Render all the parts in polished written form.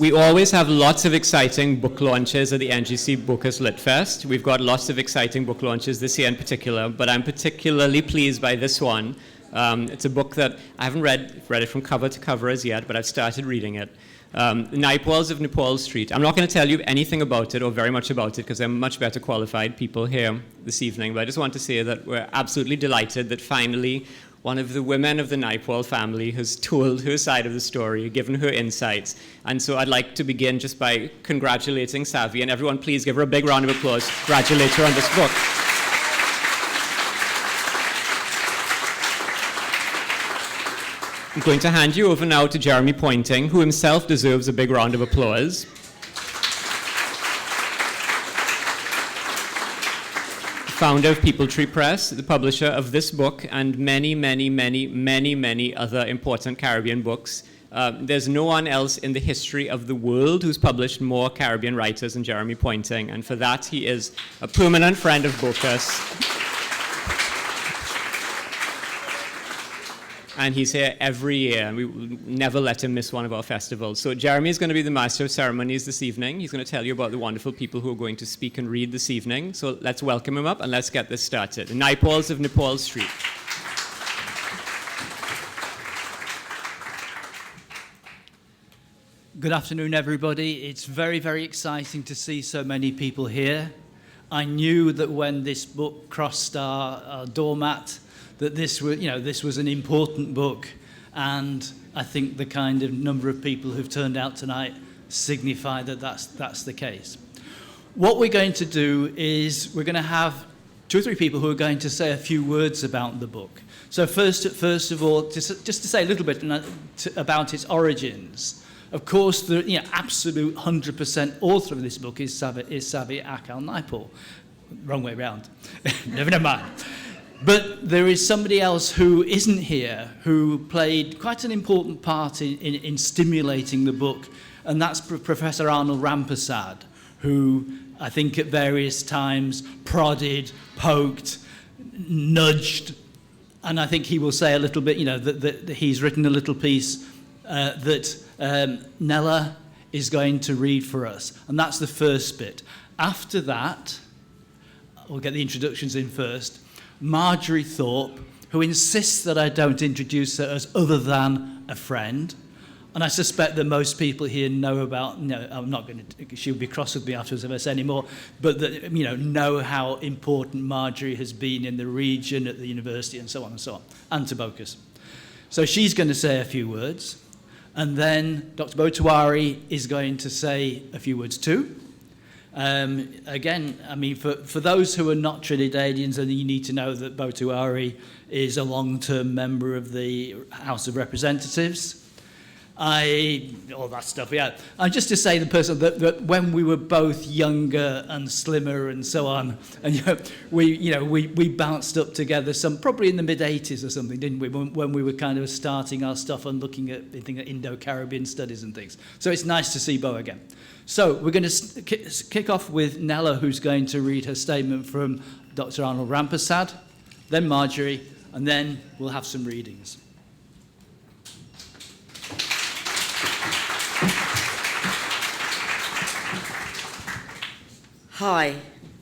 We always have lots of exciting book launches at the NGC Bocas Lit Fest. We've got lots of exciting book launches this year in particular, but I'm particularly pleased by this one. It's a book that I haven't read it from cover to cover as yet, but I've started reading it. Naipauls of Nepaul Street. I'm not going to tell you anything about it or very much about it because there are much better qualified people here this evening, but I just want to say that we're absolutely delighted that finally one of the women of the Naipaul family has told her side of the story, given her insights. And so I'd like to begin just by congratulating Savi, and everyone please give her a big round of applause. Congratulate her on this book. I'm going to hand you over now to Jeremy Poynting, who himself deserves a big round of applause. Founder of Peepal Tree Press, the publisher of this book and many, many, many, many, many other important Caribbean books. There's no one else in the history of the world who's published more Caribbean writers than Jeremy Poynting, and for that he is a permanent friend of Bocas. And he's here every year, and we will never let him miss one of our festivals. So Jeremy is going to be the master of ceremonies this evening. He's going to tell you about the wonderful people who are going to speak and read this evening. So let's welcome him up, and let's get this started. The Naipauls of Nepaul Street. Good afternoon, everybody. It's very, very exciting to see so many people here. I knew that when this book crossed our doormat, that this was an important book, and I think the kind of number of people who've turned out tonight signify that that's the case. What we're going to do is we're going to have 2 or 3 people who are going to say a few words about the book. So first of all, just to say a little bit about its origins. Of course, the absolute 100% author of this book is Savi Akal Naipaul. Wrong way round. Never mind. But there is somebody else who isn't here who played quite an important part in stimulating the book, and that's Professor Arnold Rampersad, who I think at various times prodded, poked, nudged, and I think he will say a little bit, that he's written a little piece that Nella is going to read for us, and that's the first bit. After that, we'll get the introductions in first. Marjorie Thorpe, who insists that I don't introduce her as other than a friend. And I suspect that most people here know about, I'm not going to, she'll be cross with me afterwards if I say any more, but that, know how important Marjorie has been in the region, at the university, and so on, and to Bocas. So she's going to say a few words. And then Dr. Bhoe Tewarie is going to say a few words too. Again, I mean, for those who are not Trinidadians, and you need to know that Bhoe Tewarie is a long-term member of the House of Representatives. All that stuff, yeah. And just to say the person that when we were both younger and slimmer and so on, and we bounced up together probably in the mid-80s or something, didn't we? When we were kind of starting our stuff and looking at Indo-Caribbean studies and things. So it's nice to see Bhoe again. So we're going to kick off with Nella, who's going to read her statement from Dr. Arnold Rampersad, then Marjorie, and then we'll have some readings. Hi,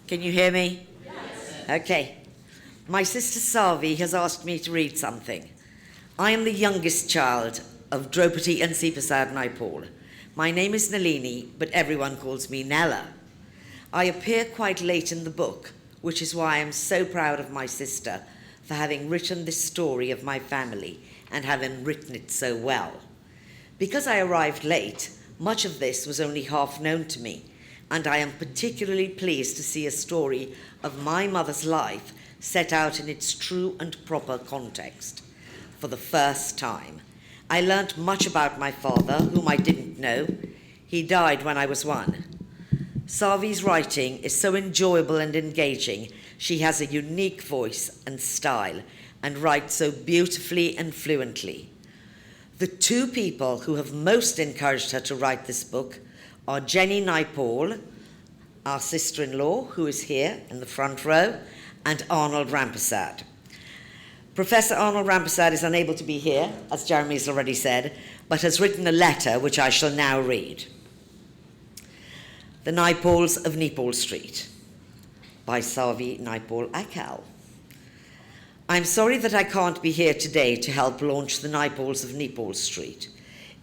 can you hear me? Yes. Okay. My sister Savi has asked me to read something. I am the youngest child of Draupadi and Sipasad Naipaul. My name is Nalini, but everyone calls me Nella. I appear quite late in the book, which is why I am so proud of my sister for having written this story of my family and having written it so well. Because I arrived late, much of this was only half known to me, and I am particularly pleased to see a story of my mother's life set out in its true and proper context. For the first time, I learnt much about my father, whom I didn't know. He died when I was 1. Savi's writing is so enjoyable and engaging. She has a unique voice and style and writes so beautifully and fluently. The 2 people who have most encouraged her to write this book are Jenny Naipaul, our sister-in-law, who is here in the front row, and Arnold Rampersad. Professor Arnold Rampersad is unable to be here, as Jeremy has already said, but has written a letter which I shall now read. The Naipauls of Nepaul Street by Savi Naipaul Akal. I'm sorry that I can't be here today to help launch the Naipauls of Nepaul Street.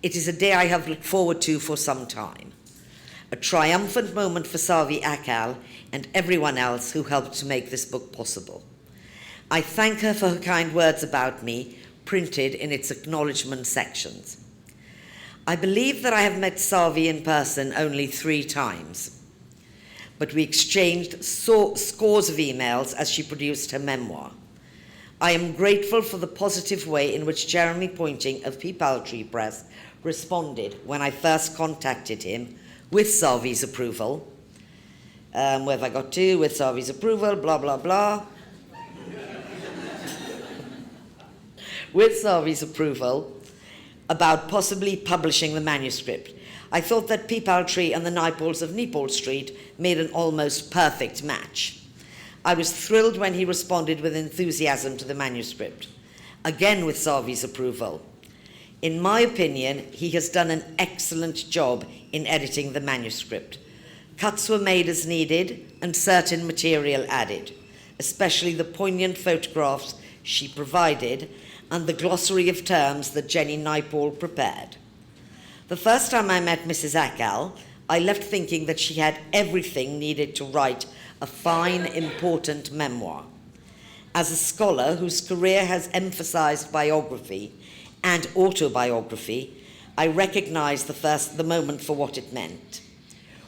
It is a day I have looked forward to for some time. A triumphant moment for Savi Akal and everyone else who helped to make this book possible. I thank her for her kind words about me, printed in its acknowledgement sections. I believe that I have met Savi in person only 3 times, but we exchanged scores of emails as she produced her memoir. I am grateful for the positive way in which Jeremy Poynting of Peepal Tree Press responded when I first contacted him with Savi's approval. Where have I got to? With Savi's approval, blah, blah, blah. With Savi's approval, about possibly publishing the manuscript. I thought that Peepal Tree and the Naipauls of Nepaul Street made an almost perfect match. I was thrilled when he responded with enthusiasm to the manuscript, again with Savi's approval. In my opinion, he has done an excellent job in editing the manuscript. Cuts were made as needed and certain material added, especially the poignant photographs she provided and the glossary of terms that Jenny Naipaul prepared. The first time I met Mrs. Akal, I left thinking that she had everything needed to write a fine, important memoir. As a scholar whose career has emphasized biography and autobiography, I recognized the moment for what it meant.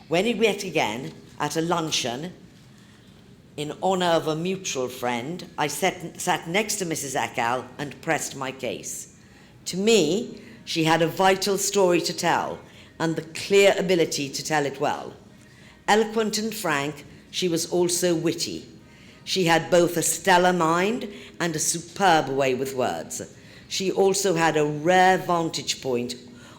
When we met again at a luncheon, in honor of a mutual friend, I sat next to Mrs. Akal and pressed my case. To me, she had a vital story to tell and the clear ability to tell it well. Eloquent and frank, she was also witty. She had both a stellar mind and a superb way with words. She also had a rare vantage point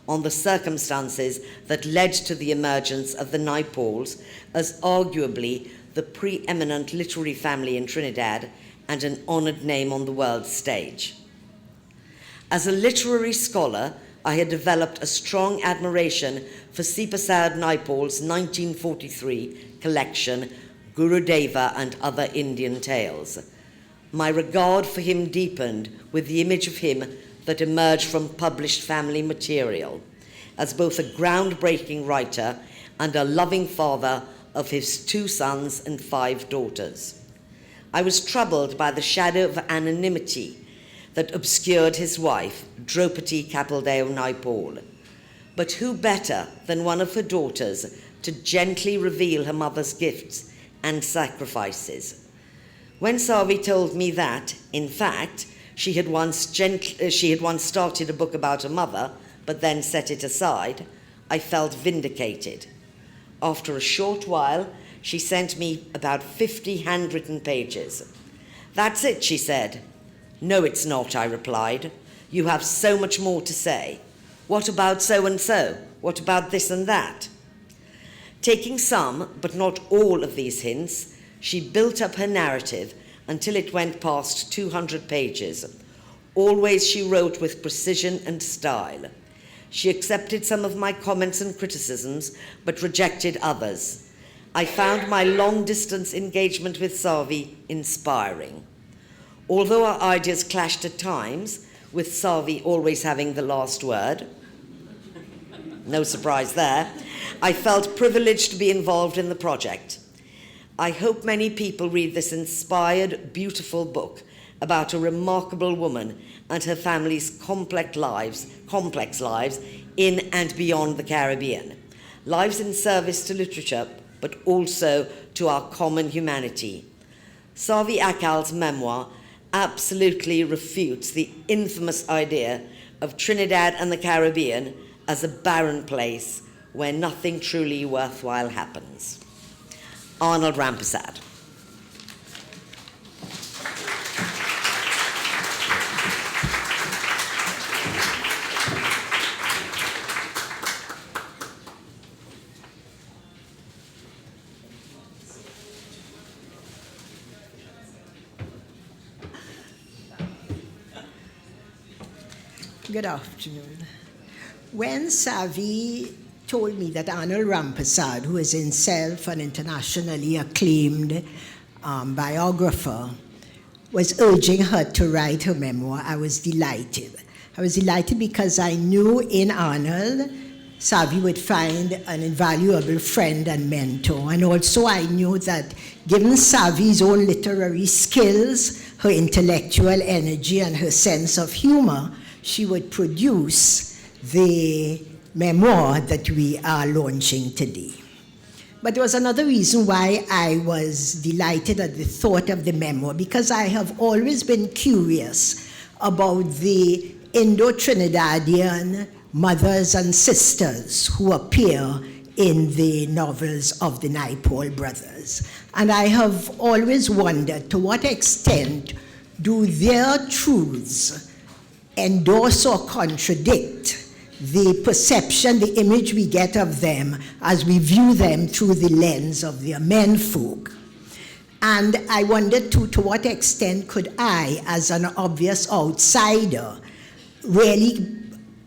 on the circumstances that led to the emergence of the Naipauls as arguably the preeminent literary family in Trinidad and an honored name on the world stage. As a literary scholar, I had developed a strong admiration for Sipasad Naipaul's 1943 collection, Gurudeva and Other Indian Tales. My regard for him deepened with the image of him that emerged from published family material, as both a groundbreaking writer and a loving father of his 2 sons and 5 daughters. I was troubled by the shadow of anonymity that obscured his wife, Draupadi Kapildeo Naipaul. But who better than one of her daughters to gently reveal her mother's gifts and sacrifices? When Savi told me that, in fact, she had once started a book about her mother, but then set it aside, I felt vindicated. After a short while, she sent me about 50 handwritten pages. "That's it," she said. "No, it's not," I replied. "You have so much more to say. What about so-and-so? What about this and that?" Taking some, but not all of these hints, she built up her narrative until it went past 200 pages. Always she wrote with precision and style. She accepted some of my comments and criticisms, but rejected others. I found my long-distance engagement with Savi inspiring. Although our ideas clashed at times, with Savi always having the last word, no surprise there, I felt privileged to be involved in the project. I hope many people read this inspired, beautiful book about a remarkable woman and her family's complex lives in and beyond the Caribbean. Lives in service to literature, but also to our common humanity. Savi Akal's memoir absolutely refutes the infamous idea of Trinidad and the Caribbean as a barren place where nothing truly worthwhile happens. Arnold Rampersad. Good afternoon. When Savi told me that Arnold Rampersad, who is himself an internationally acclaimed biographer, was urging her to write her memoir, I was delighted. I was delighted because I knew in Arnold, Savi would find an invaluable friend and mentor. And also I knew that given Savi's own literary skills, her intellectual energy, and her sense of humor, she would produce the memoir that we are launching today. But there was another reason why I was delighted at the thought of the memoir, because I have always been curious about the Indo-Trinidadian mothers and sisters who appear in the novels of the Naipaul brothers. And I have always wondered to what extent do their truths endorse or contradict the perception, the image we get of them as we view them through the lens of their menfolk. And I wondered too, to what extent could I, as an obvious outsider, really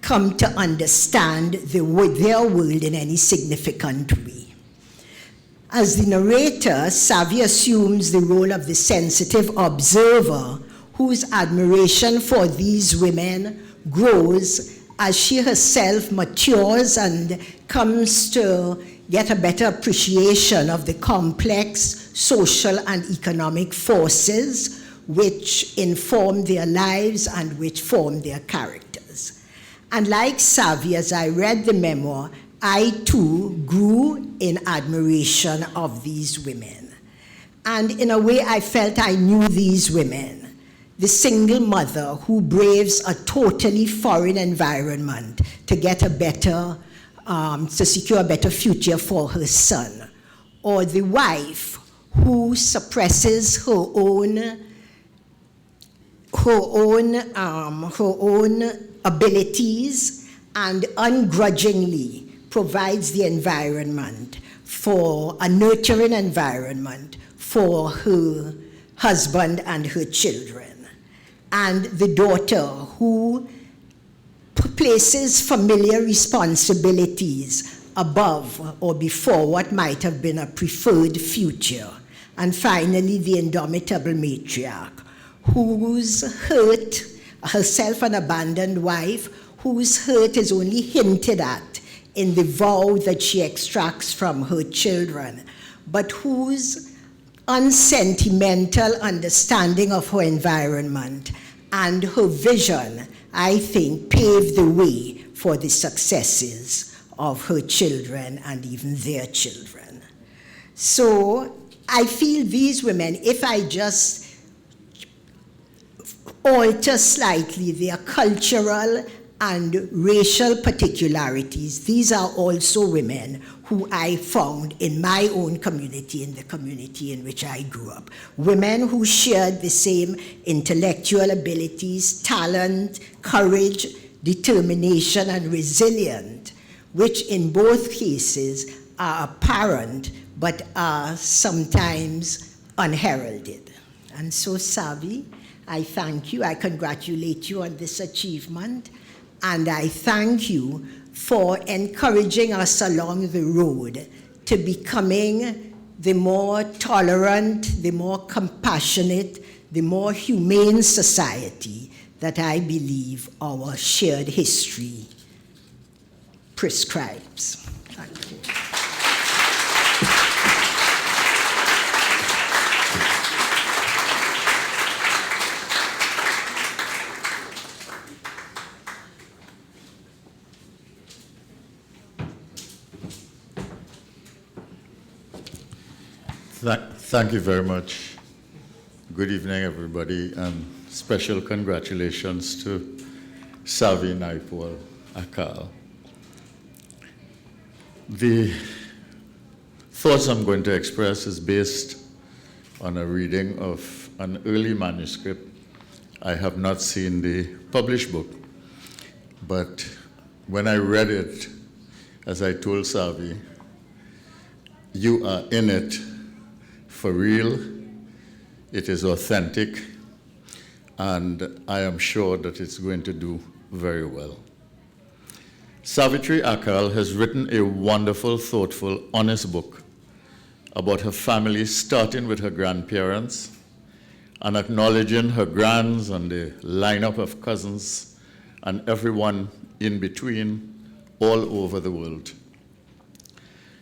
come to understand their world in any significant way. As the narrator, Savi assumes the role of the sensitive observer whose admiration for these women grows as she herself matures and comes to get a better appreciation of the complex social and economic forces which inform their lives and which form their characters. And like Savi, as I read the memoir, I too grew in admiration of these women. And in a way, I felt I knew these women. The single mother who braves a totally foreign environment to get a better, to secure a better future for her son. Or the wife who suppresses her own abilities and ungrudgingly provides the environment for a nurturing environment for her husband and her children. And the daughter who places familiar responsibilities above or before what might have been a preferred future. And finally, the indomitable matriarch, whose hurt, herself an abandoned wife, whose hurt is only hinted at in the vow that she extracts from her children, but whose unsentimental understanding of her environment and her vision, I think, paved the way for the successes of her children and even their children. So I feel these women, if I just alter slightly their cultural and racial particularities, these are also women who I found in my own community, in the community in which I grew up. Women who shared the same intellectual abilities, talent, courage, determination, and resilience, which in both cases are apparent but are sometimes unheralded. And so, Savi, I thank you, I congratulate you on this achievement, and I thank you for encouraging us along the road to becoming the more tolerant, the more compassionate, the more humane society that I believe our shared history prescribes. Thank you. Thank you very much. Good evening, everybody, and special congratulations to Savi Naipaul Akal. The thoughts I'm going to express is based on a reading of an early manuscript. I have not seen the published book, but when I read it, as I told Savi, you are in it for real, it is authentic, and I am sure that it's going to do very well. Savi Akal has written a wonderful, thoughtful, honest book about her family, starting with her grandparents and acknowledging her grands and the lineup of cousins and everyone in between all over the world.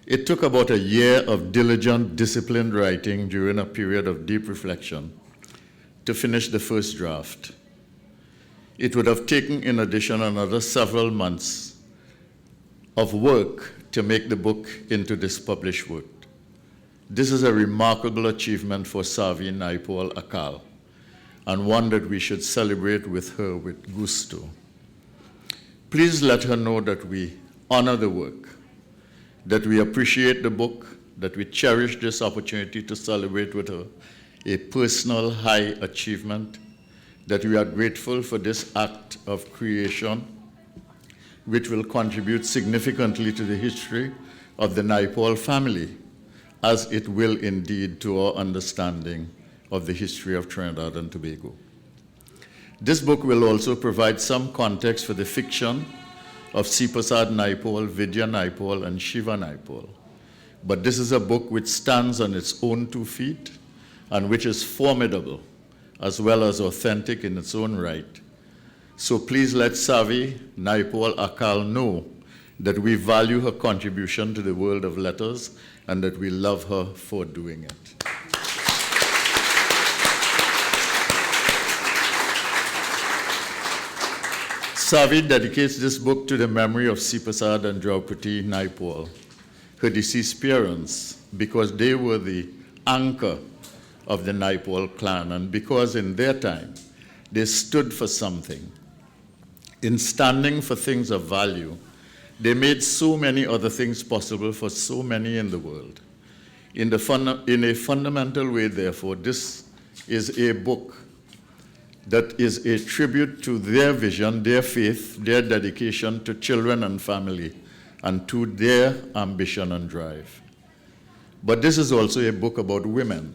It took about a year of diligent, disciplined writing during a period of deep reflection to finish the first draft. It would have taken, in addition, another several months of work to make the book into this published work. This is a remarkable achievement for Savi Naipaul Akal, and one that we should celebrate with her with gusto. Please let her know that we honor the work, that we appreciate the book, that we cherish this opportunity to celebrate with her a personal high achievement, that we are grateful for this act of creation, which will contribute significantly to the history of the Naipaul family, as it will indeed to our understanding of the history of Trinidad and Tobago. This book will also provide some context for the fiction of Sipasad Naipaul, Vidya Naipaul, and Shiva Naipaul. But this is a book which stands on its own 2 feet and which is formidable as well as authentic in its own right. So please let Savi Naipaul Akal know that we value her contribution to the world of letters and that we love her for doing it. Savi dedicates this book to the memory of Sipasad and Draupadi Naipaul, her deceased parents, because they were the anchor of the Naipaul clan and because in their time they stood for something. In standing for things of value, they made so many other things possible for so many in the world. In a fundamental way, therefore, this is a book that is a tribute to their vision, their faith, their dedication to children and family, and to their ambition and drive. But this is also a book about women,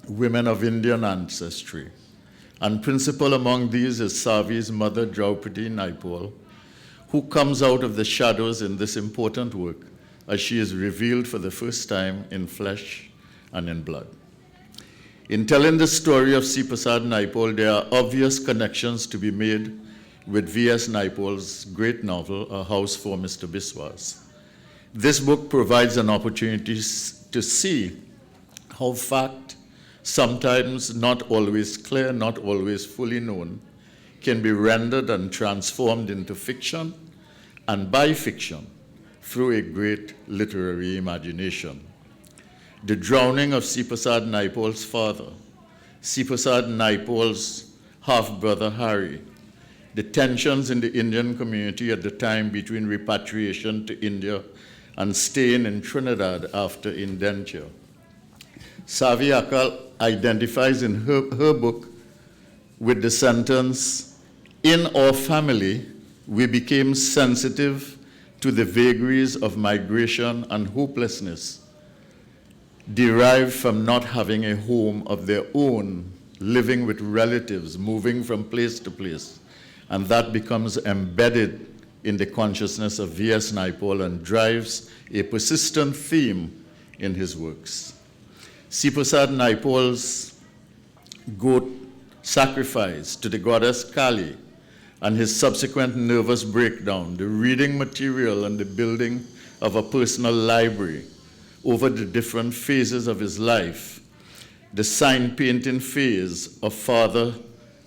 women of Indian ancestry. And principal among these is Savi's mother, Draupadi Naipaul, who comes out of the shadows in this important work as she is revealed for the first time in flesh and in blood. In telling the story of Sipasad Naipaul, there are obvious connections to be made with V.S. Naipaul's great novel, A House for Mr. Biswas. This book provides an opportunity to see how fact, sometimes not always clear, not always fully known, can be rendered and transformed into fiction, and by fiction, through a great literary imagination. The drowning of Sipasad Naipaul's father, Sipasad Naipaul's half-brother Harry, the tensions in the Indian community at the time between repatriation to India and staying in Trinidad after indenture. Savi Akal identifies in her book with the sentence, "In our family, we became sensitive to the vagaries of migration and hopelessness derived from not having a home of their own, living with relatives, moving from place to place." And that becomes embedded in the consciousness of V.S. Naipaul and drives a persistent theme in his works. Sipasad Naipaul's goat sacrifice to the goddess Kali and his subsequent nervous breakdown, the reading material and the building of a personal library over the different phases of his life, the sign painting phase of Father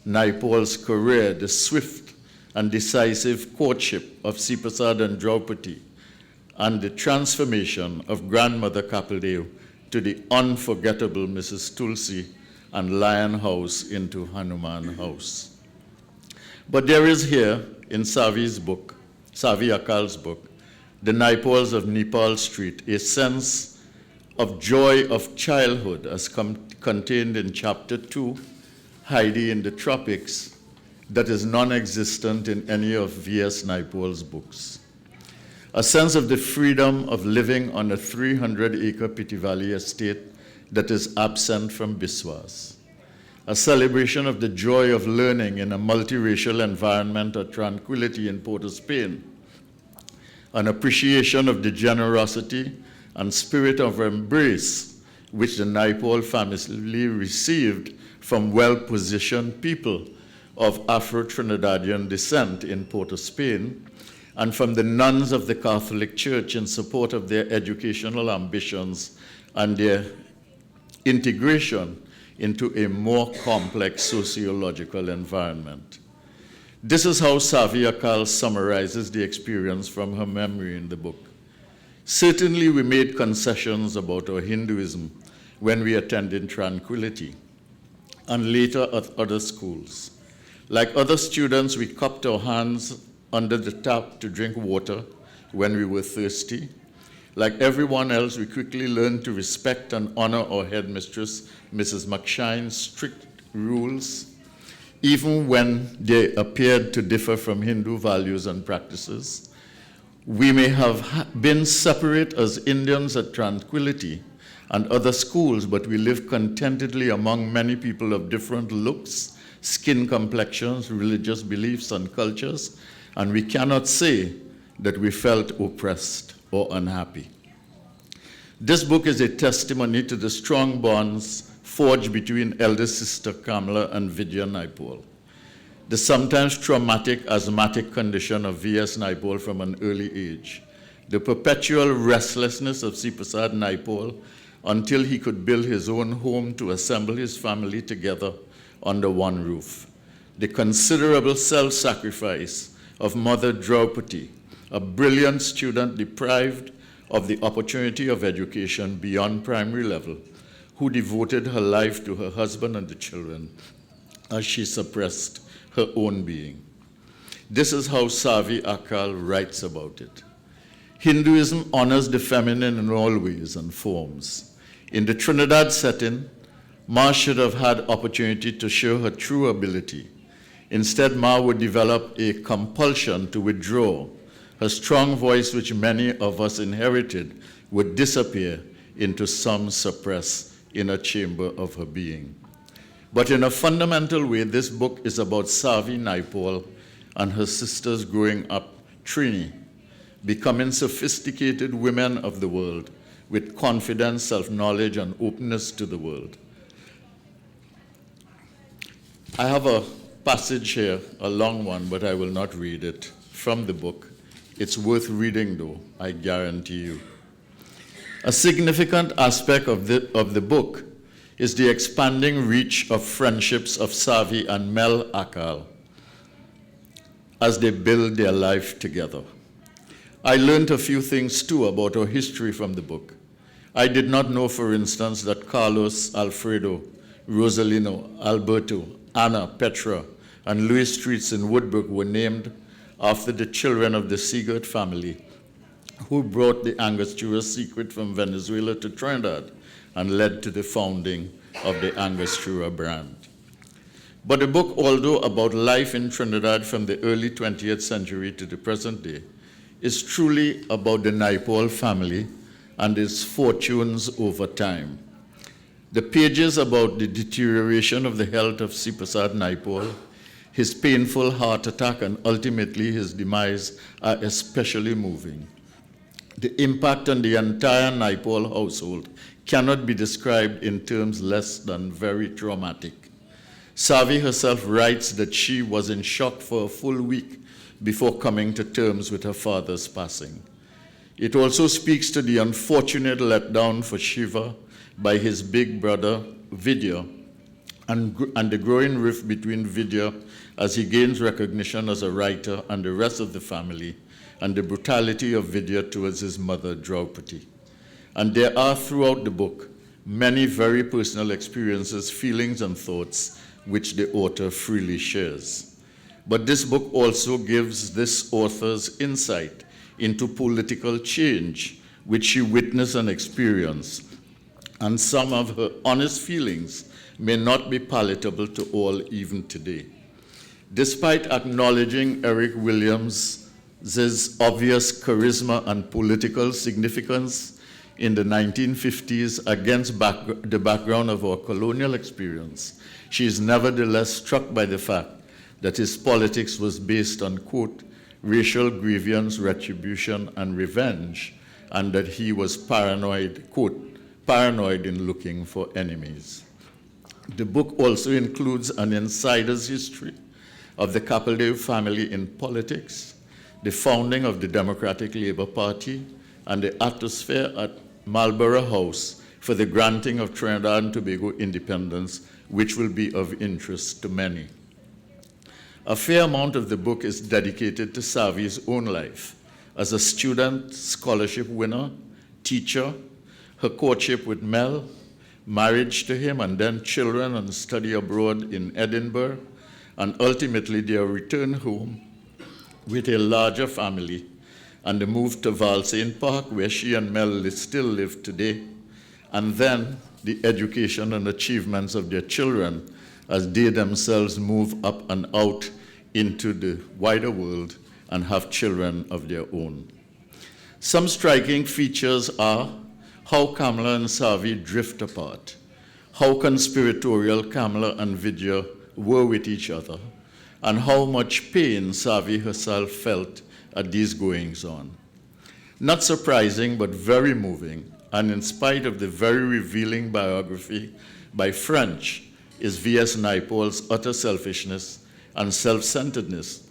Naipaul's career, the swift and decisive courtship of Sipasad and Draupadi, and the transformation of Grandmother Kapildeo to the unforgettable Mrs. Tulsi and Lion House into Hanuman House. But there is here in Savi's book, Savi Akal's book, The Naipauls of Nepaul Street, a sense of joy of childhood as contained in chapter 2, Heidi in the Tropics, that is non-existent in any of V.S. Naipaul's books. A sense of the freedom of living on a 300-acre Piti Valley estate that is absent from Biswas. A celebration of the joy of learning in a multiracial environment of tranquility in Port of Spain, an appreciation of the generosity and spirit of embrace which the Naipaul family received from well-positioned people of Afro-Trinidadian descent in Port of Spain, and from the nuns of the Catholic Church in support of their educational ambitions and their integration into a more complex sociological environment. This is how Savi Akal summarizes the experience from her memory in the book. Certainly we made concessions about our Hinduism when we attended Tranquility, and later at other schools. Like other students, we cupped our hands under the tap to drink water when we were thirsty. Like everyone else, we quickly learned to respect and honor our headmistress, Mrs. McShine's strict rules, even when they appeared to differ from Hindu values and practices. We may have been separate as Indians at Tranquility and other schools, but we lived contentedly among many people of different looks, skin complexions, religious beliefs, and cultures, and we cannot say that we felt oppressed or unhappy. This book is a testimony to the strong bonds forged between elder sister Kamala and Vidya Naipaul. The sometimes traumatic asthmatic condition of V.S. Naipaul from an early age, the perpetual restlessness of Sipasad Naipaul until he could build his own home to assemble his family together under one roof, the considerable self-sacrifice of Mother Draupadi, a brilliant student deprived of the opportunity of education beyond primary level, who devoted her life to her husband and the children as she suppressed her own being. This is how Savi Akal writes about it. Hinduism honors the feminine in all ways and forms. In the Trinidad setting, Ma should have had opportunity to show her true ability. Instead, Ma would develop a compulsion to withdraw. Her strong voice, which many of us inherited, would disappear into some suppressed inner chamber of her being. But in a fundamental way, this book is about Savi Naipaul and her sisters growing up, Trini, becoming sophisticated women of the world with confidence, self-knowledge, and openness to the world. I have a passage here, a long one, but I will not read it, from the book. It's worth reading, though, I guarantee you. A significant aspect of the book is the expanding reach of friendships of Savi and Mel Akal as they build their life together. I learned a few things, too, about our history from the book. I did not know, for instance, that Carlos, Alfredo, Rosalino, Alberto, Anna, Petra, and Louis streets in Woodbrook were named after the children of the Seagert family, who brought the Angostura secret from Venezuela to Trinidad and led to the founding of the Angostura brand. But the book, although about life in Trinidad from the early 20th century to the present day, is truly about the Naipaul family and its fortunes over time. The pages about the deterioration of the health of Sipasad Naipaul, his painful heart attack, and ultimately his demise are especially moving. The impact on the entire Naipaul household cannot be described in terms less than very traumatic. Savi herself writes that she was in shock for a full week before coming to terms with her father's passing. It also speaks to the unfortunate letdown for Shiva by his big brother, Vidya, and the growing rift between Vidya as he gains recognition as a writer and the rest of the family, and the brutality of Vidya towards his mother, Draupadi. And there are throughout the book many very personal experiences, feelings, and thoughts which the author freely shares. But this book also gives this author's insight into political change, which she witnessed and experienced, and some of her honest feelings may not be palatable to all even today. Despite acknowledging Eric Williams' obvious charisma and political significance in the 1950s against the background of our colonial experience, she is nevertheless struck by the fact that his politics was based on, quote, racial grievance, retribution, and revenge, and that he was paranoid, quote, paranoid in looking for enemies. The book also includes an insider's history of the Capildeo family in politics, the founding of the Democratic Labour Party, and the atmosphere at Marlborough House for the granting of Trinidad and Tobago independence, which will be of interest to many. A fair amount of the book is dedicated to Savi's own life as a student, scholarship winner, teacher, her courtship with Mel, marriage to him, and then children and study abroad in Edinburgh, and ultimately their return home with a larger family and the move to Valsayn Park, where she and Mel still live today, and then the education and achievements of their children as they themselves move up and out into the wider world and have children of their own. Some striking features are how Kamala and Savi drift apart, how conspiratorial Kamala and Vidya were with each other, and how much pain Savi herself felt at these goings-on. Not surprising, but very moving, and in spite of the very revealing biography by French, is V.S. Naipaul's utter selfishness and self-centeredness,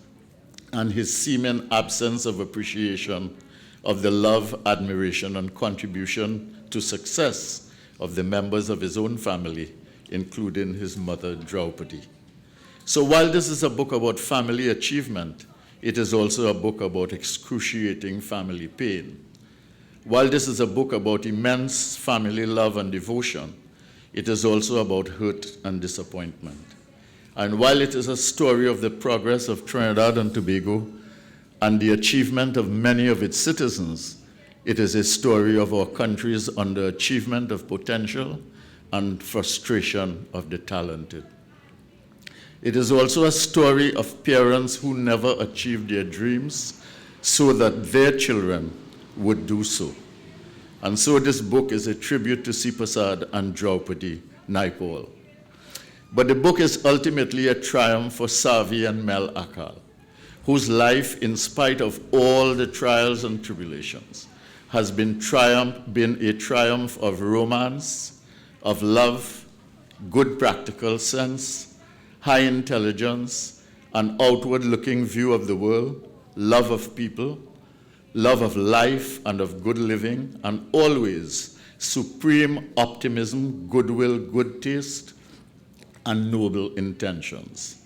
and his seeming absence of appreciation of the love, admiration, and contribution to success of the members of his own family, including his mother, Draupadi. So while this is a book about family achievement, it is also a book about excruciating family pain. While this is a book about immense family love and devotion, it is also about hurt and disappointment. And while it is a story of the progress of Trinidad and Tobago and the achievement of many of its citizens, it is a story of our country's underachievement of potential and frustration of the talented. It is also a story of parents who never achieved their dreams so that their children would do so. And so this book is a tribute to Sipasad and Draupadi Naipaul. But the book is ultimately a triumph for Savi and Mel Akal, whose life, in spite of all the trials and tribulations, has been a triumph of romance, of love, good practical sense, high intelligence, an outward-looking view of the world, love of people, love of life and of good living, and always supreme optimism, goodwill, good taste, and noble intentions.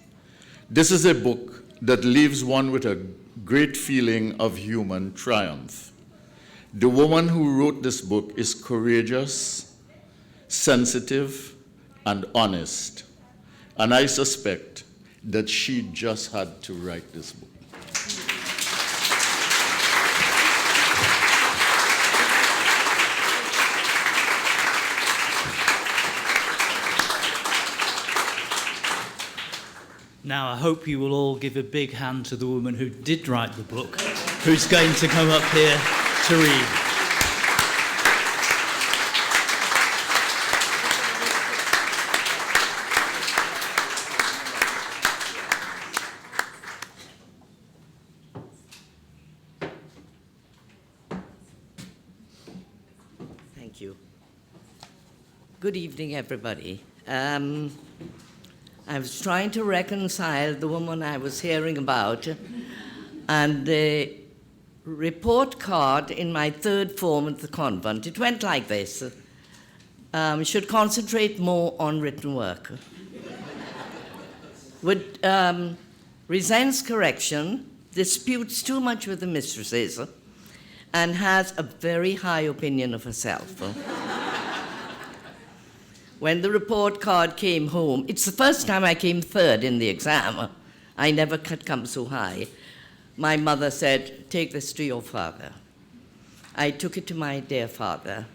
This is a book that leaves one with a great feeling of human triumph. The woman who wrote this book is courageous, sensitive, and honest. And I suspect that she just had to write this book. Now, I hope you will all give a big hand to the woman who did write the book, who's going to come up here to read. Thank you. Good evening, everybody. I was trying to reconcile the woman I was hearing about and the report card in my third form at the convent. It went like this. Should concentrate more on written work. Resents correction, disputes too much with the mistresses, and has a very high opinion of herself. When the report card came home, it's the first time I came third in the exam. I never could come so high. My mother said, "Take this to your father." I took it to my dear father.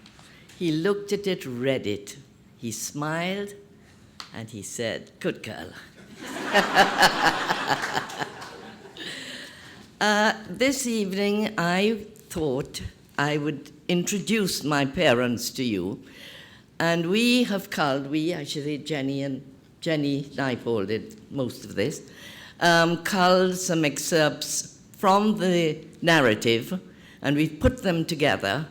He looked at it, read it. He smiled, and he said, "Good girl." This evening, I thought I would introduce my parents to you. And we have culled, I should say Jenny Naipaul did most of this, culled some excerpts from the narrative, and we've put them together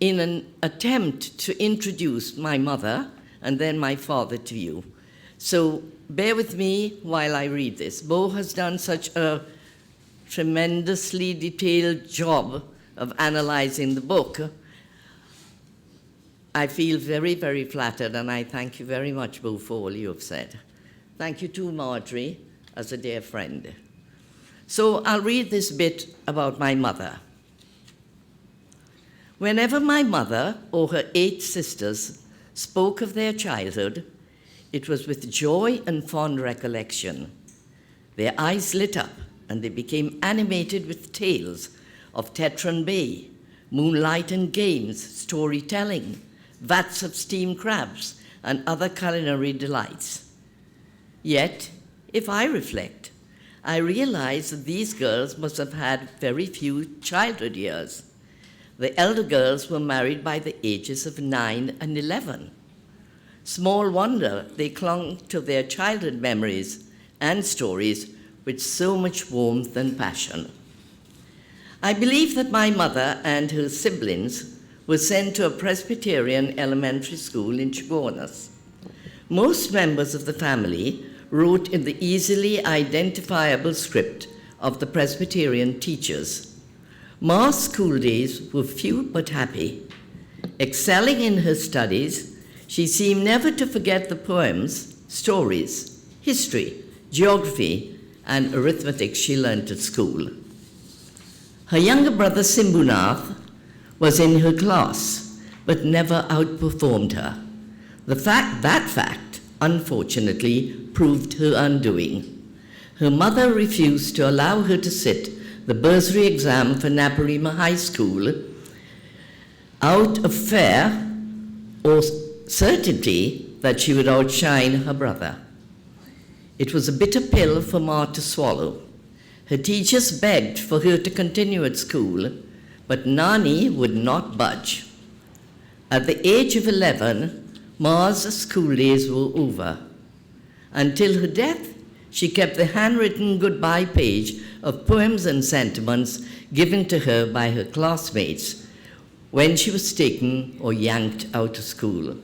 in an attempt to introduce my mother and then my father to you. So bear with me while I read this. Bhoe has done such a tremendously detailed job of analyzing the book. I feel very, very flattered, and I thank you very much, Bhoe, for all you have said. Thank you to Marjorie as a dear friend. So I'll read this bit about my mother. Whenever my mother or her 8 sisters spoke of their childhood, it was with joy and fond recollection. Their eyes lit up and they became animated with tales of Tetron Bay, moonlight and games, storytelling, vats of steamed crabs, and other culinary delights. Yet, if I reflect, I realize that these girls must have had very few childhood years. The elder girls were married by the ages of 9 and 11. Small wonder they clung to their childhood memories and stories with so much warmth and passion. I believe that my mother and her siblings were sent to a Presbyterian elementary school in Chaguanas. Most members of the family wrote in the easily identifiable script of the Presbyterian teachers. Ma's school days were few but happy. Excelling in her studies, she seemed never to forget the poems, stories, history, geography, and arithmetic she learned at school. Her younger brother Simbunath was in her class, but never outperformed her. That fact, unfortunately, proved her undoing. Her mother refused to allow her to sit the bursary exam for Naparima High School out of fear or certainty that she would outshine her brother. It was a bitter pill for Ma to swallow. Her teachers begged for her to continue at school, but Nani would not budge. At the age of 11, Ma's school days were over. Until her death, she kept the handwritten goodbye page of poems and sentiments given to her by her classmates when she was taken or yanked out of school.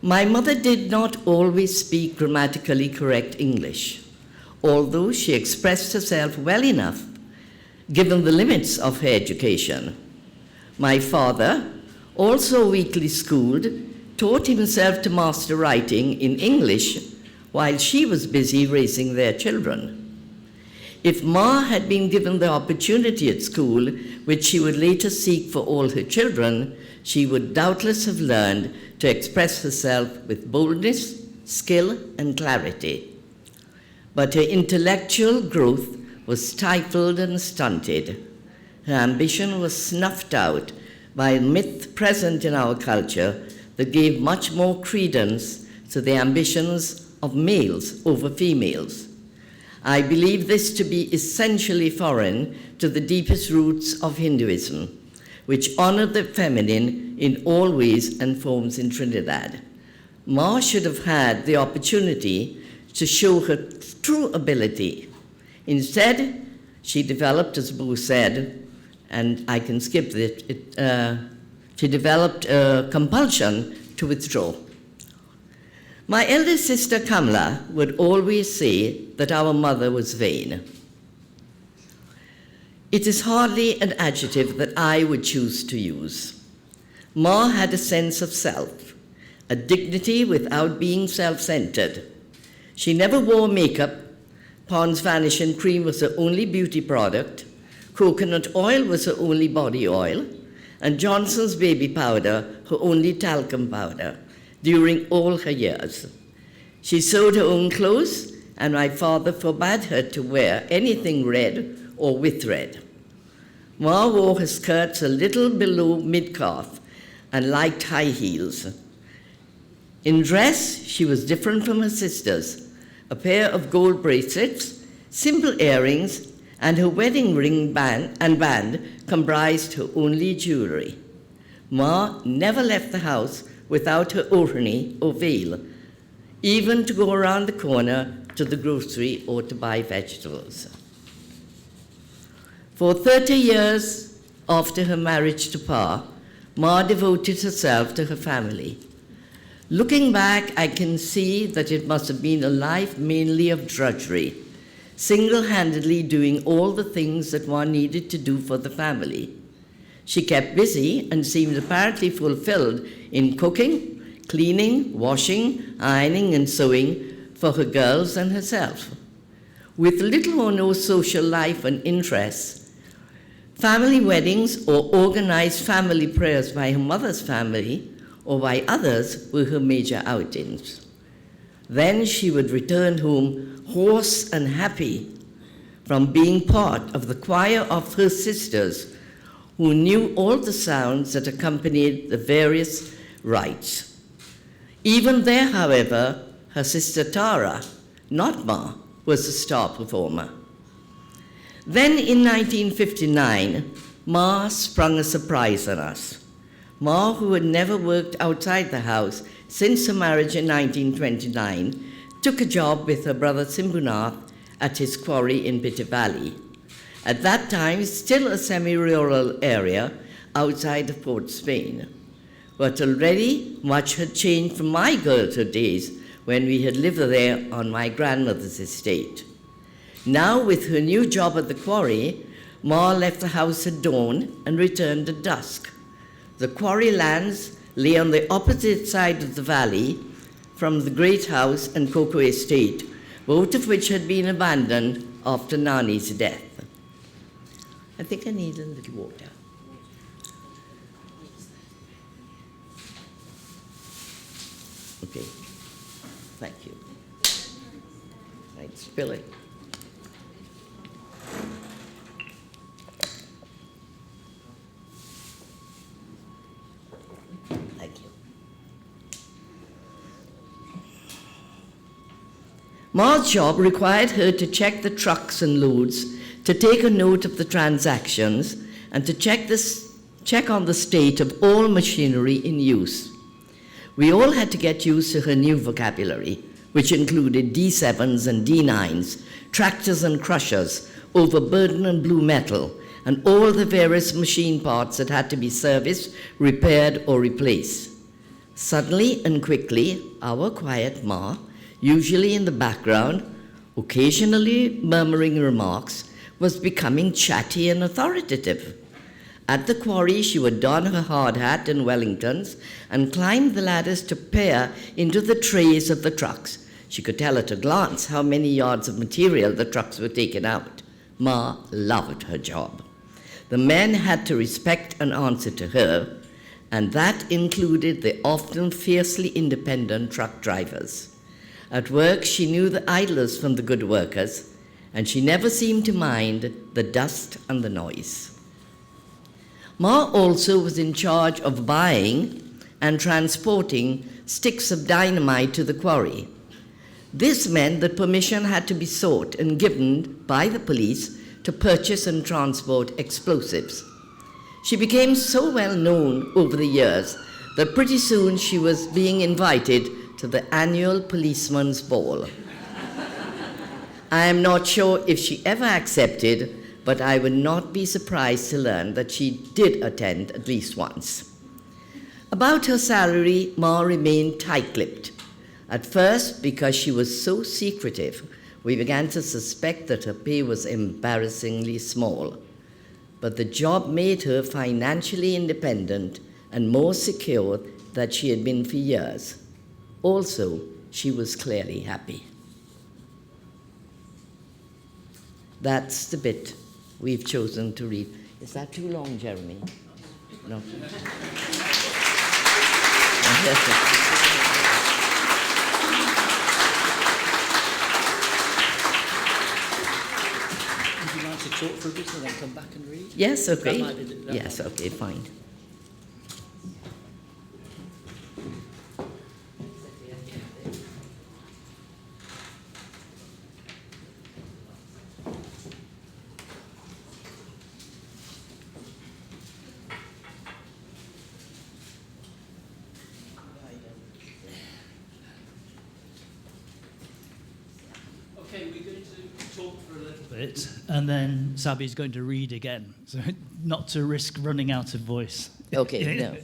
My mother did not always speak grammatically correct English, although she expressed herself well enough given the limits of her education. My father, also weakly schooled, taught himself to master writing in English while she was busy raising their children. If Ma had been given the opportunity at school, which she would later seek for all her children, she would doubtless have learned to express herself with boldness, skill, and clarity. But her intellectual growth was stifled and stunted. Her ambition was snuffed out by a myth present in our culture that gave much more credence to the ambitions of males over females. I believe this to be essentially foreign to the deepest roots of Hinduism, which honor the feminine in all ways and forms in Trinidad. Ma should have had the opportunity to show her true ability. Instead, she developed, as Bhoe said, and I can skip it, she developed a compulsion to withdraw. My eldest sister Kamla would always say that our mother was vain. It is hardly an adjective that I would choose to use. Ma had a sense of self, a dignity without being self-centered. She never wore makeup. Pond's Vanishing Cream was her only beauty product. Coconut oil was her only body oil. And Johnson's baby powder her only talcum powder during all her years. She sewed her own clothes, and my father forbade her to wear anything red or with red. Ma wore her skirts a little below mid-calf and liked high heels. In dress, she was different from her sisters. A pair of gold bracelets, simple earrings, and her wedding ring band comprised her only jewelry. Ma never left the house without her ohrani or veil, even to go around the corner to the grocery or to buy vegetables. For 30 years after her marriage to Pa, Ma devoted herself to her family. Looking back, I can see that it must have been a life mainly of drudgery, single-handedly doing all the things that one needed to do for the family. She kept busy and seemed apparently fulfilled in cooking, cleaning, washing, ironing, and sewing for her girls and herself. With little or no social life and interests, family weddings or organized family prayers by her mother's family or by others were her major outings. Then she would return home hoarse and happy from being part of the choir of her sisters who knew all the sounds that accompanied the various rites. Even there, however, her sister Tara, not Ma, was the star performer. Then in 1959, Ma sprung a surprise on us. Ma, who had never worked outside the house since her marriage in 1929, took a job with her brother Simbunath at his quarry in Bitter Valley. At that time, still a semi-rural area outside of Port Spain. But already much had changed from my girlhood days when we had lived there on my grandmother's estate. Now, with her new job at the quarry, Ma left the house at dawn and returned at dusk. The quarry lands lay on the opposite side of the valley from the great house and cocoa estate, both of which had been abandoned after Nani's death. I think I need a little water. Okay, thank you. Right, spill it. Thank you. Ma's job required her to check the trucks and loads, to take a note of the transactions, and to check on the state of all machinery in use. We all had to get used to her new vocabulary, which included D7s and D9s, tractors and crushers, overburden and blue metal, and all the various machine parts that had to be serviced, repaired, or replaced. Suddenly and quickly, our quiet Ma, usually in the background, occasionally murmuring remarks, was becoming chatty and authoritative. At the quarry, she would don her hard hat and Wellingtons and climb the ladders to peer into the trays of the trucks. She could tell at a glance how many yards of material the trucks were taking out. Ma loved her job. The men had to respect and answer to her, and that included the often fiercely independent truck drivers. At work, she knew the idlers from the good workers, and she never seemed to mind the dust and the noise. Ma also was in charge of buying and transporting sticks of dynamite to the quarry. This meant that permission had to be sought and given by the police to purchase and transport explosives. She became so well known over the years that pretty soon she was being invited to the annual policeman's ball. I am not sure if she ever accepted, but I would not be surprised to learn that she did attend at least once. About her salary, Ma remained tight-lipped. At first, because she was so secretive, we began to suspect that her pay was embarrassingly small. But the job made her financially independent and more secure than she had been for years. Also, she was clearly happy. That's the bit we've chosen to read. Is that too long, Jeremy? No. Would you like to talk for a bit and then come back and read? Yes, okay. Yes, okay, fine. Okay, we're going to talk for a little bit, and then Savi's going to read again, so not to risk running out of voice. Okay, no.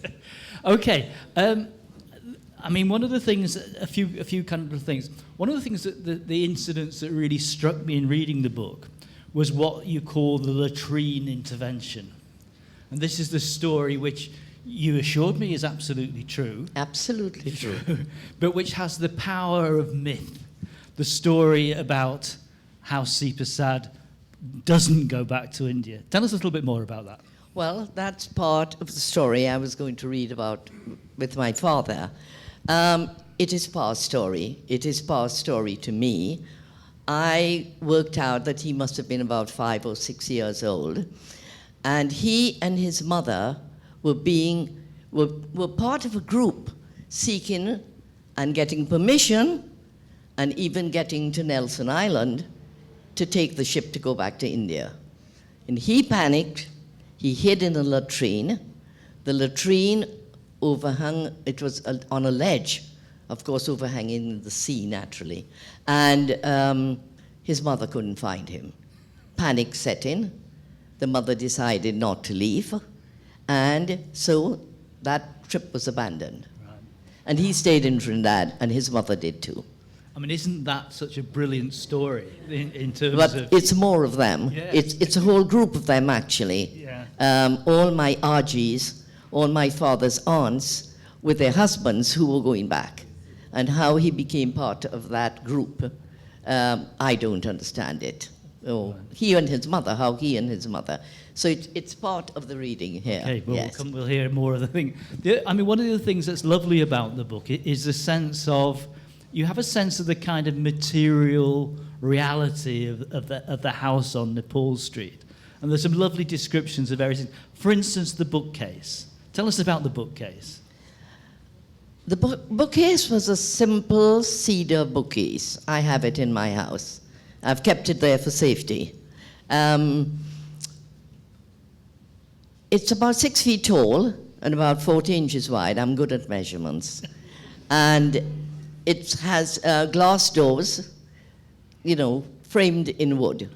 Okay. I mean, one of the things, a few kind of things. One of the things that the incidents that really struck me in reading the book was what you call the latrine intervention, and this is the story which you assured me is absolutely true. Absolutely true. But which has the power of myth. The story about how Si Prasad doesn't go back to India. Tell us a little bit more about that. Well, that's part of the story I was going to read about with my father. It is Pa's story. It is Pa's story to me. I worked out that he must have been about 5 or 6 years old. And he and his mother were part of a group seeking and getting permission and even getting to Nelson Island to take the ship to go back to India. And he panicked. He hid in a latrine. The latrine overhung, it was on a ledge, of course overhanging the sea naturally. And his mother couldn't find him. Panic set in. The mother decided not to leave. And so that trip was abandoned. Right. And he stayed in Trinidad, and his mother did too. I mean, isn't that such a brilliant story in terms but of... it's more of them. Yeah. It's a whole group of them, actually. Yeah. All my Ajis, all my father's aunts, with their husbands who were going back. And how he became part of that group, I don't understand it. Oh, he and his mother, how he and his mother. So it's part of the reading here. Okay, well, yes. we'll hear more of the thing. I mean, one of the things that's lovely about the book is the sense of, you have a sense of the kind of material reality of the house on Nepaul Street. And there's some lovely descriptions of everything. For instance, the bookcase. Tell us about the bookcase. The bookcase was a simple cedar bookcase. I have it in my house. I've kept it there for safety. It's about 6 feet tall and about 40 inches wide. I'm good at measurements. And it has glass doors, framed in wood.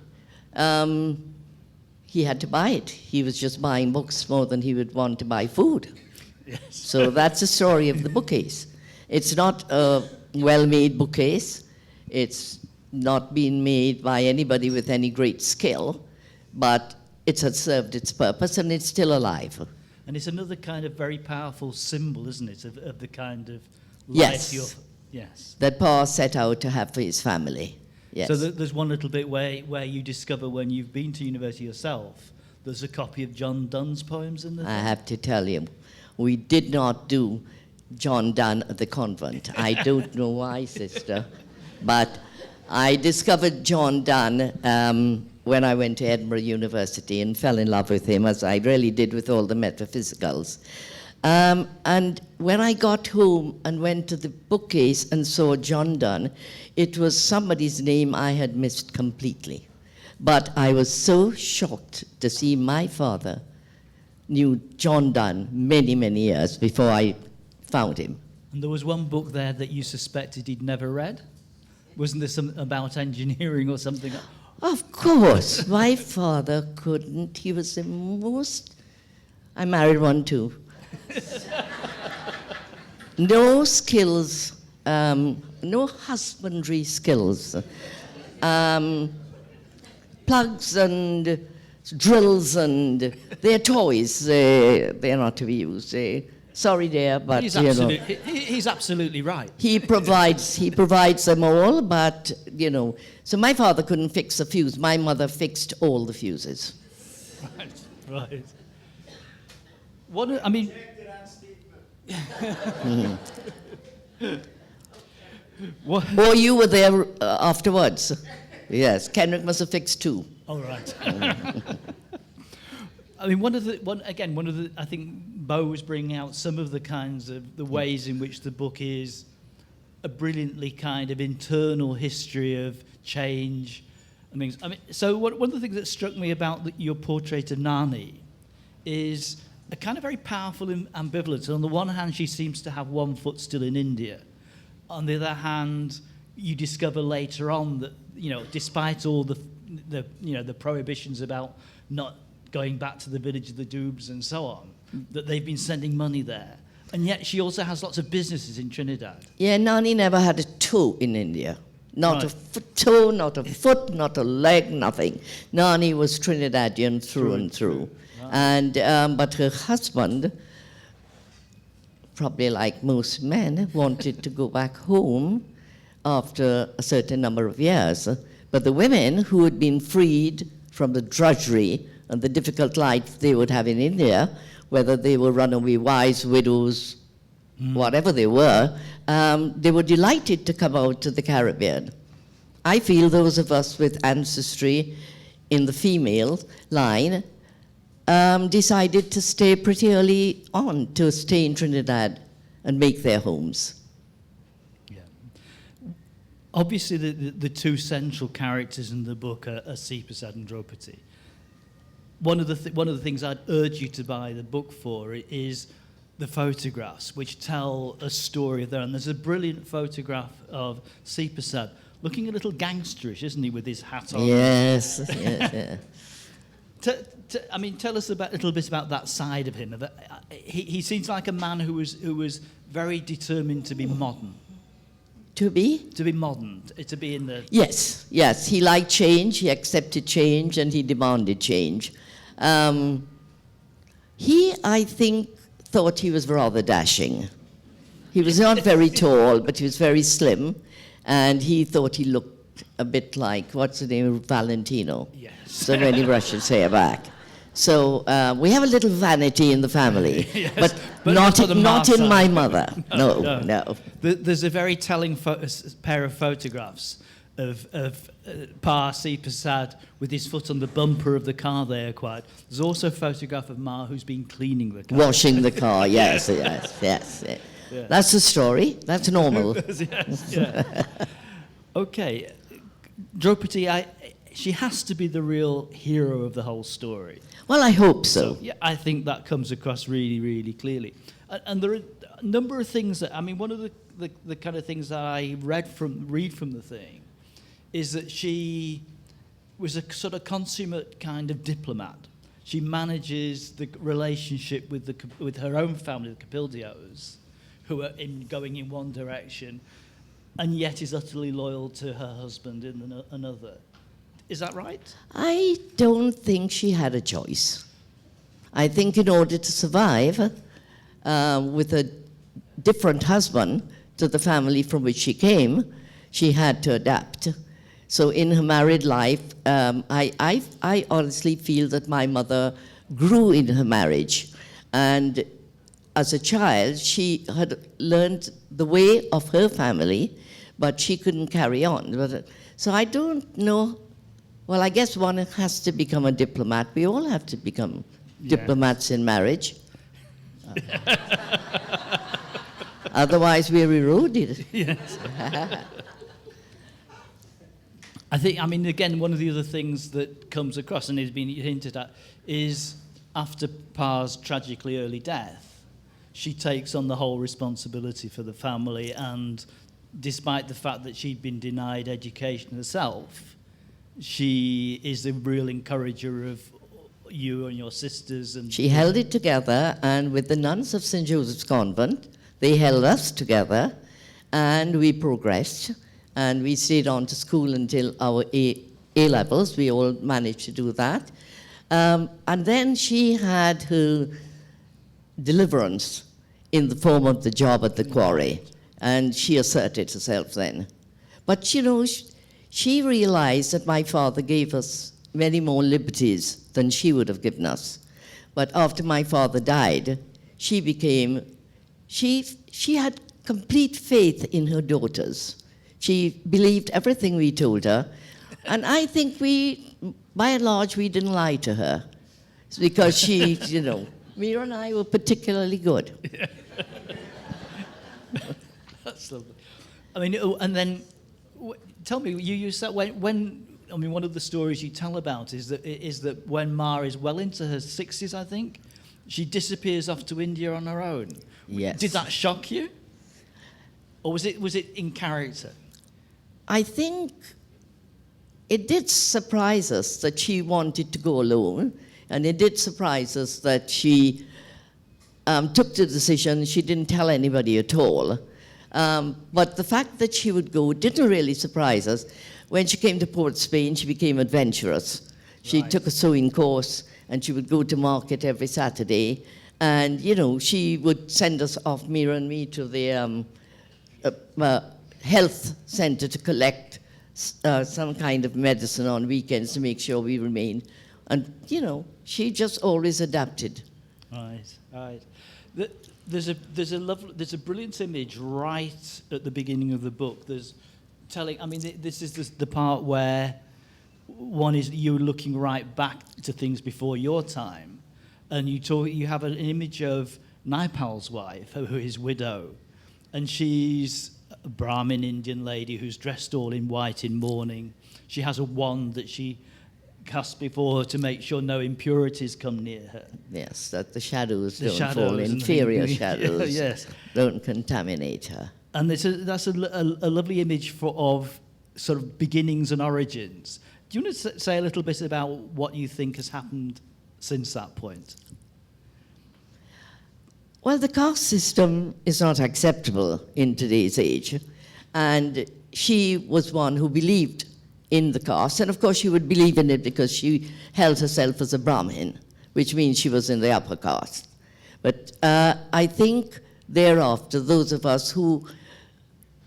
He had to buy it. He was just buying books more than he would want to buy food. Yes. So that's the story of the bookcase. It's not a well-made bookcase. It's not been made by anybody with any great skill, but it has served its purpose and it's still alive. And it's another kind of very powerful symbol, isn't it, of the kind of life yes. that Pa set out to have for his family. Yes. So there's one little bit where you discover when you've been to university yourself, there's a copy of John Donne's poems in there. I have to tell you, we did not do John Donne at the convent. I don't know why, sister, but I discovered John Donne when I went to Edinburgh University and fell in love with him, as I really did with all the metaphysicals. And when I got home and went to the bookcase and saw John Donne, it was somebody's name I had missed completely. But I was so shocked to see my father knew John Donne many, many years before I found him. And there was one book there that you suspected he'd never read? Wasn't there something about engineering or something? Of course. My father couldn't. He was the most... I married one too. No skills, no husbandry skills. Plugs and drills and they're toys. They're not to be used. Sorry, dear, but he's absolutely right. He provides them all, but So my father couldn't fix a fuse. My mother fixed all the fuses. Right. What I mean. Or you were there afterwards. Yes, Kenrick must have fixed 2. All right. I mean, I think Bhoe was bringing out some of the kinds of the ways in which the book is a brilliantly kind of internal history of change and things. I mean, so one of the things that struck me about your portrait of Nani is a kind of very powerful ambivalence. On the one hand, she seems to have one foot still in India. On the other hand, you discover later on that, despite all the prohibitions about not going back to the village of the Doubs and so on, that they've been sending money there. And yet she also has lots of businesses in Trinidad. Yeah, Nani never had a toe in India. Not Right. a toe, not a foot, not a leg, nothing. Nani was Trinidadian through and through. Right. And but her husband, probably like most men, wanted to go back home after a certain number of years. But the women who had been freed from the drudgery and the difficult life they would have in India, whether they were runaway wives, widows, whatever they were delighted to come out to the Caribbean. I feel those of us with ancestry in the female line decided to stay pretty early on, to stay in Trinidad and make their homes. Yeah. Obviously, the two central characters in the book are Sipasad and Draupadi. One of the things I'd urge you to buy the book for is the photographs, which tell a story there. And there's a brilliant photograph of Sipasad looking a little gangsterish, isn't he, with his hat on? Yes, yes, yeah. Tell us a little bit about that side of him. He seems like a man who was very determined to be modern. To be? To be modern, to be in the... Yes, yes. He liked change, he accepted change, and he demanded change. He, I think, thought he was rather dashing. He was not very tall, but he was very slim, and he thought he looked a bit like, what's the name of Valentino? Yes. So when he brushed his hair back. So we have a little vanity in the family, Yes, but not in my mother. No. There's a very telling pair of photographs of Pa Sipasad with his foot on the bumper of the car they acquired. There's also a photograph of Ma who's been cleaning the car. Washing the car, yes. Yeah. That's the story. That's normal. Yes, yeah. Okay. Draupadi, she has to be the real hero of the whole story. Well, I hope so. Yeah, I think that comes across really, really clearly. And there are a number of things that, one of the kind of things that I read from the thing is that she was a sort of consummate kind of diplomat. She manages the relationship with her own family, the Capildios, who are going in one direction, and yet is utterly loyal to her husband in another. Is that right? I don't think she had a choice. I think in order to survive with a different husband to the family from which she came, she had to adapt. So in her married life, I honestly feel that my mother grew in her marriage. And as a child, she had learned the way of her family, but she couldn't carry on. So I don't know. Well, I guess one has to become a diplomat. We all have to become diplomats in marriage. Otherwise, we're eroded. Yes. I think, again, one of the other things that comes across and has been hinted at is after Pa's tragically early death, she takes on the whole responsibility for the family, and despite the fact that she'd been denied education herself, she is a real encourager of you and your sisters. And she held it together, and with the nuns of St. Joseph's Convent, they held us together, and we progressed, and we stayed on to school until our A-levels. We all managed to do that. And then she had her deliverance in the form of the job at the quarry, and she asserted herself then. But, she realized that my father gave us many more liberties than she would have given us. But after my father died, she had complete faith in her daughters. She believed everything we told her. And I think by and large, we didn't lie to her. It's because she, Mira and I were particularly good. That's lovely. And then... Tell me, you yourself, when one of the stories you tell about is that when Ma is well into her 60s, I think, she disappears off to India on her own. Yes. Did that shock you? Or was it in character? I think it did surprise us that she wanted to go alone, and it did surprise us that she took the decision. She didn't tell anybody at all. But the fact that she would go didn't really surprise us. When she came to Port Spain, she became adventurous. She took a sewing course, and she would go to market every Saturday. And, you know, she would send us off, Mira and me, to the health center to collect some kind of medicine on weekends to make sure we remained. And, you know, she just always adapted. Right, right. There's a brilliant image right at the beginning of the book. There's telling, I mean, this is the part where one is you looking right back to things before your time, and you have an image of Naipaul's wife, who is widow, and she's a Brahmin Indian lady who's dressed all in white in mourning. She has a wand that she casts before her to make sure no impurities come near her. Yes, that the shadows don't fall, inferior shadows yes. don't contaminate her. And that's a lovely image of sort of beginnings and origins. Do you want to say a little bit about what you think has happened since that point? Well, the caste system is not acceptable in today's age. And she was one who believed in the caste. And of course, she would believe in it because she held herself as a Brahmin, which means she was in the upper caste. But I think thereafter, those of us who,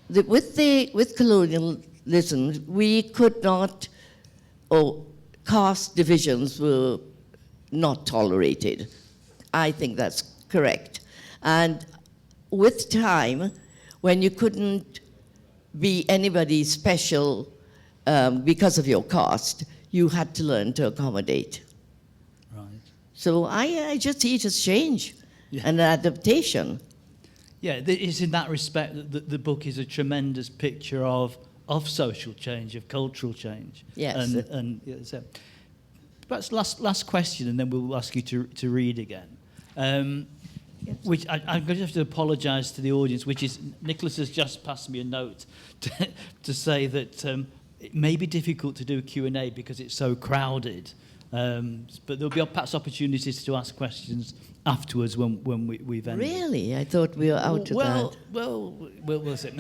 with colonialism, we could not, or caste divisions were not tolerated. I think that's correct. And with time, when you couldn't be anybody special because of your caste, you had to learn to accommodate. Right. So I just see it as change and adaptation. Yeah, it's in that respect that the book is a tremendous picture of social change, of cultural change. Yes. And so, perhaps last question, and then we'll ask you to read again. Which I'm going to have to apologise to the audience, which is Nicholas has just passed me a note to say that it may be difficult to do a Q&A because it's so crowded. But there'll be perhaps opportunities to ask questions afterwards when we've ended. Really? I thought we were out of that. Well, we'll see.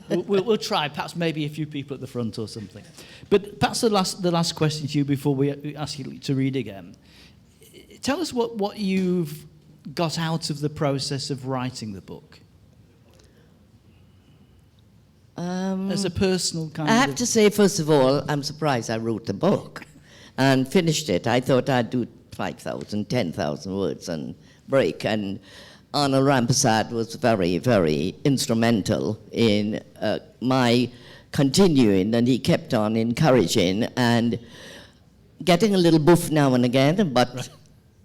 we'll try. Perhaps maybe a few people at the front or something. But perhaps the last question to you before we ask you to read again. Tell us what you've got out of the process of writing the book. As a personal kind of... I have to say, first of all, I'm surprised I wrote the book and finished it. I thought I'd do 5,000, 10,000 words and break. And Arnold Rampersad was very, very instrumental in my continuing, and he kept on encouraging and getting a little boof now and again, but... Right.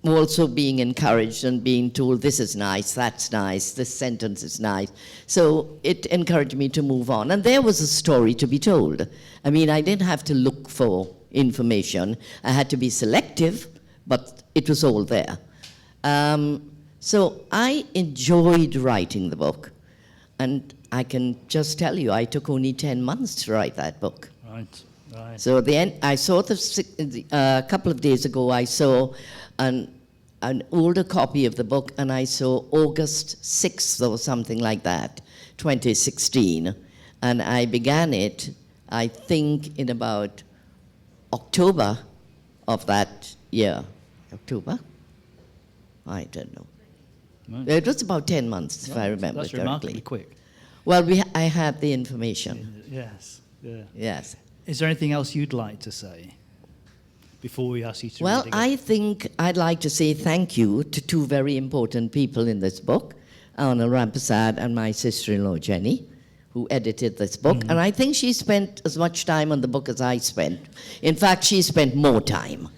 Also being encouraged and being told, this is nice, that's nice, this sentence is nice. So it encouraged me to move on. And there was a story to be told. I mean, I didn't have to look for information. I had to be selective, but it was all there. So I enjoyed writing the book. And I can just tell you, I took only 10 months to write that book. Right, right. So I saw a couple of days ago, I saw an older copy of the book, and I saw August 6th or something like that, 2016. And I began it, I think, in about October of that year. October? I don't know. Right. It was about 10 months, if I remember correctly. That's remarkably quick. Well, I had the information. Yes. Yeah. Yes. Is there anything else you'd like to say before we ask you to Well, read again? I think I'd like to say thank you to two very important people in this book, Arnold Rampersad and my sister-in-law, Jenny, who edited this book. And I think she spent as much time on the book as I spent. In fact, she spent more time.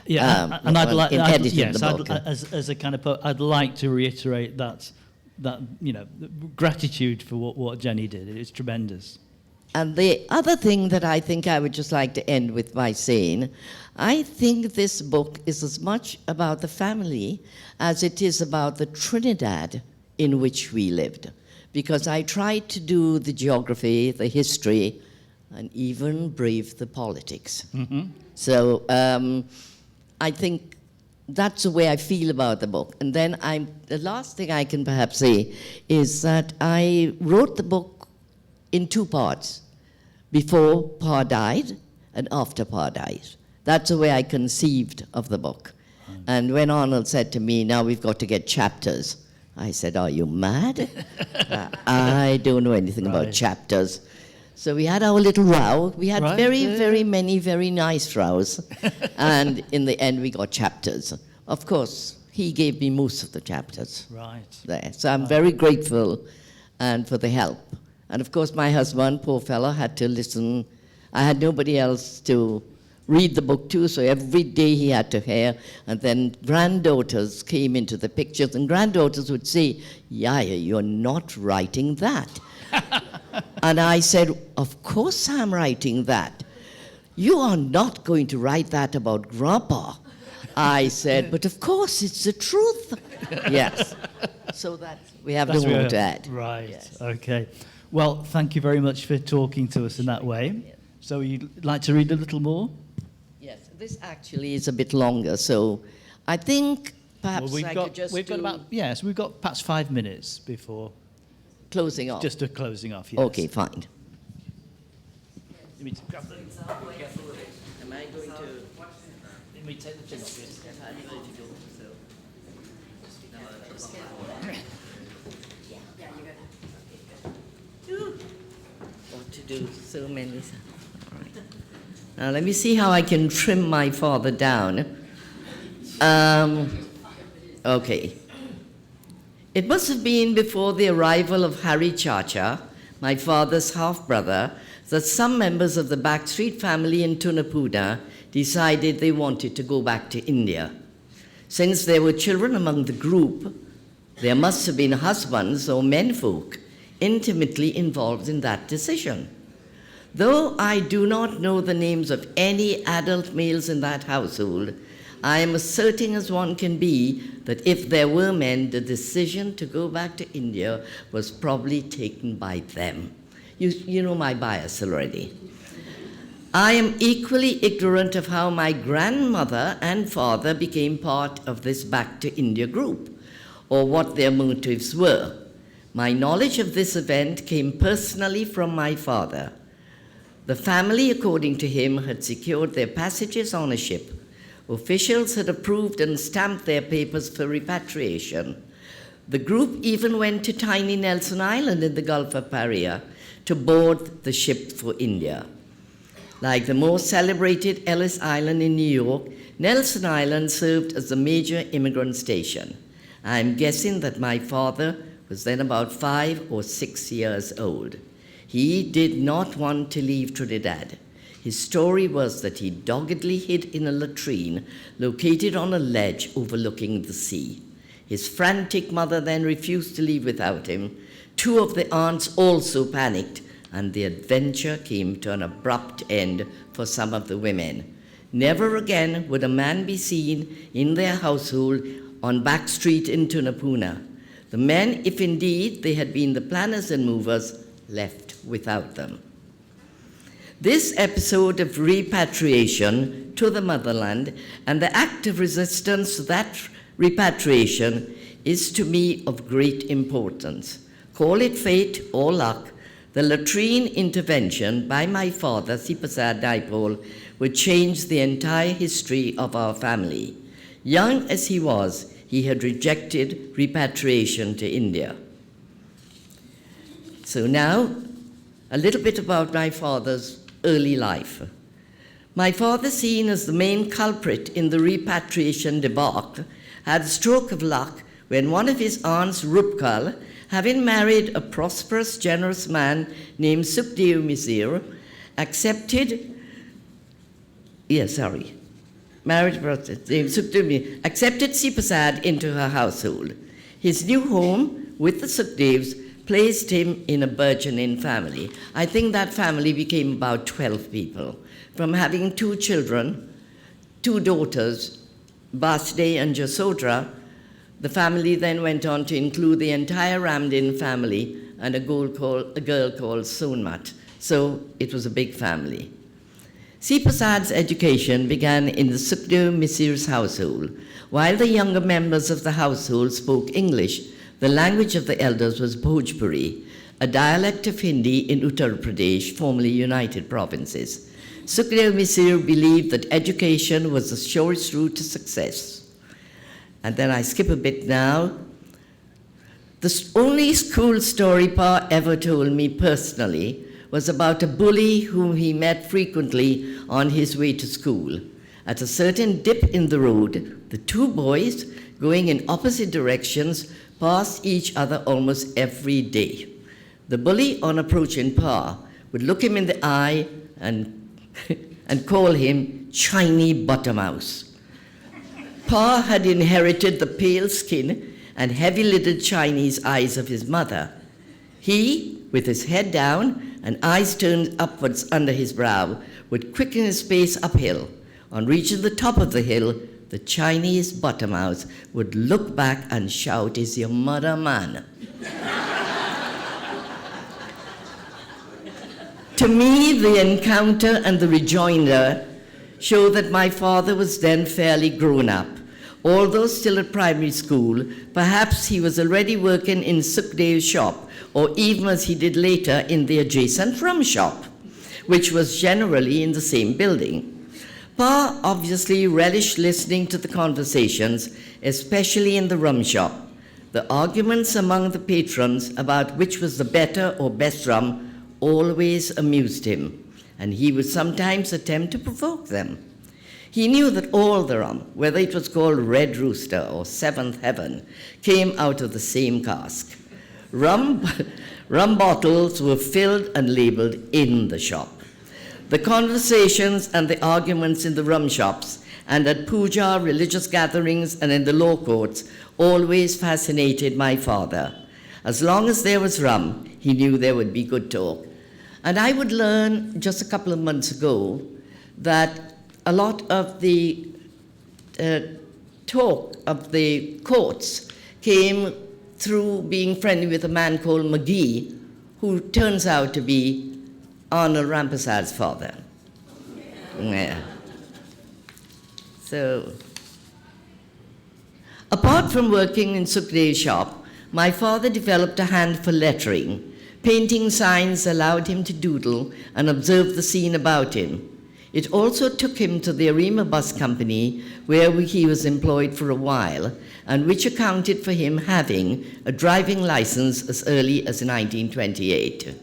Yeah, and I'd like, in editing the book. As a kind of, I'd like to reiterate that gratitude for what Jenny did. It's tremendous. And the other thing that I think I would just like to end with by saying, I think this book is as much about the family as it is about the Trinidad in which we lived. Because I tried to do the geography, the history, and even braved the politics. So I think that's the way I feel about the book. And then the last thing I can perhaps say is that I wrote the book in 2 parts, before Pa died and after Pa died. That's the way I conceived of the book. And when Arnold said to me, now we've got to get chapters, I said, are you mad? I don't know anything about chapters. So we had our little row. We had very many very nice rows. And in the end, we got chapters. Of course, he gave me most of the chapters. There. So I'm very grateful and for the help. And of course, my husband, poor fellow, had to listen. I had nobody else to read the book to, so every day he had to hear. And then granddaughters came into the pictures, and granddaughters would say, Yaya, you're not writing that. And I said, of course I'm writing that. You are not going to write that about Grandpa. I said, but of course it's the truth. Yes. So we have no more to add. Right, yes. Okay. Well, thank you very much for talking to us in that way. So you'd like to read a little more? Yes, this actually is a bit longer, so I think perhaps we've could just we've got perhaps 5 minutes before closing off. just a closing off. Yes. Okay, fine. Let me grab the. Am I going to? Let me take the thing off. Yes. What to do? So many. All right. Now let me see how I can trim my father down. Okay. It must have been before the arrival of Harry Chacha, my father's half-brother, that some members of the Backstreet family in Tunapuna decided they wanted to go back to India. Since there were children among the group, there must have been husbands or menfolk intimately involved in that decision. Though I do not know the names of any adult males in that household, I am as certain as one can be that if there were men, the decision to go back to India was probably taken by them. You know my bias already. I am equally ignorant of how my grandmother and father became part of this Back to India group, or what their motives were. My knowledge of this event came personally from my father. The family, according to him, had secured their passages on a ship. Officials had approved and stamped their papers for repatriation. The group even went to tiny Nelson Island in the Gulf of Paria to board the ship for India. Like the more celebrated Ellis Island in New York, Nelson Island served as a major immigrant station. I'm guessing that my father was then about 5 or 6 years old. He did not want to leave Trinidad. His story was that he doggedly hid in a latrine located on a ledge overlooking the sea. His frantic mother then refused to leave without him. 2 of the aunts also panicked, and the adventure came to an abrupt end for some of the women. Never again would a man be seen in their household on Back Street in Tunapuna. The men, if indeed they had been the planners and movers, left without them. This episode of repatriation to the motherland and the act of resistance to that repatriation is to me of great importance. Call it fate or luck, the latrine intervention by my father, Savi Naipaul, would change the entire history of our family. Young as he was, he had rejected repatriation to India. So now, a little bit about my father's early life. My father, seen as the main culprit in the repatriation debacle, had a stroke of luck when one of his aunts, Rupkal, having married a prosperous, generous man named Sukhdev Misir, accepted Sipasad into her household. His new home with the Sukhdevs placed him in a burgeoning family. I think that family became about 12 people. From having 2 children, 2 daughters, Basde and Jasodra, the family then went on to include the entire Ramdin family and a girl called Sonmat. so it was a big family. C. Prasad's education began in the Sukhdev Misir's household. While the younger members of the household spoke English, the language of the elders was Bhojpuri, a dialect of Hindi in Uttar Pradesh, formerly United Provinces. Sukhdev Misir believed that education was the surest route to success. And then I skip a bit now. The only school story Pa ever told me personally was about a bully whom he met frequently on his way to school. At a certain dip in the road, the two boys, going in opposite directions, passed each other almost every day. The bully, on approaching Pa, would look him in the eye and call him Chinese buttermouse. Pa had inherited the pale skin and heavy-lidded Chinese eyes of his mother. He, with his head down and eyes turned upwards under his brow, would quicken his pace uphill. On reaching the top of the hill, the Chinese buttermouse would look back and shout, "Is your mother man?" To me, the encounter and the rejoinder show that my father was then fairly grown up. Although still at primary school, perhaps he was already working in Sukhdev's shop, or even as he did later in the adjacent rum shop, which was generally in the same building. Pa obviously relished listening to the conversations, especially in the rum shop. The arguments among the patrons about which was the better or best rum always amused him, and he would sometimes attempt to provoke them. He knew that all the rum, whether it was called Red Rooster or Seventh Heaven, came out of the same cask. Rum bottles were filled and labeled in the shop. The conversations and the arguments in the rum shops and at puja, religious gatherings, and in the law courts always fascinated my father. As long as there was rum, he knew there would be good talk. And I would learn just a couple of months ago that a lot of the talk of the courts came through being friendly with a man called McGee, who turns out to be Arnold Rampersad's father. Yeah. So, apart from working in Sukhdev's shop, my father developed a hand for lettering. Painting signs allowed him to doodle and observe the scene about him. It also took him to the Arima Bus Company, where he was employed for a while, and which accounted for him having a driving license as early as 1928.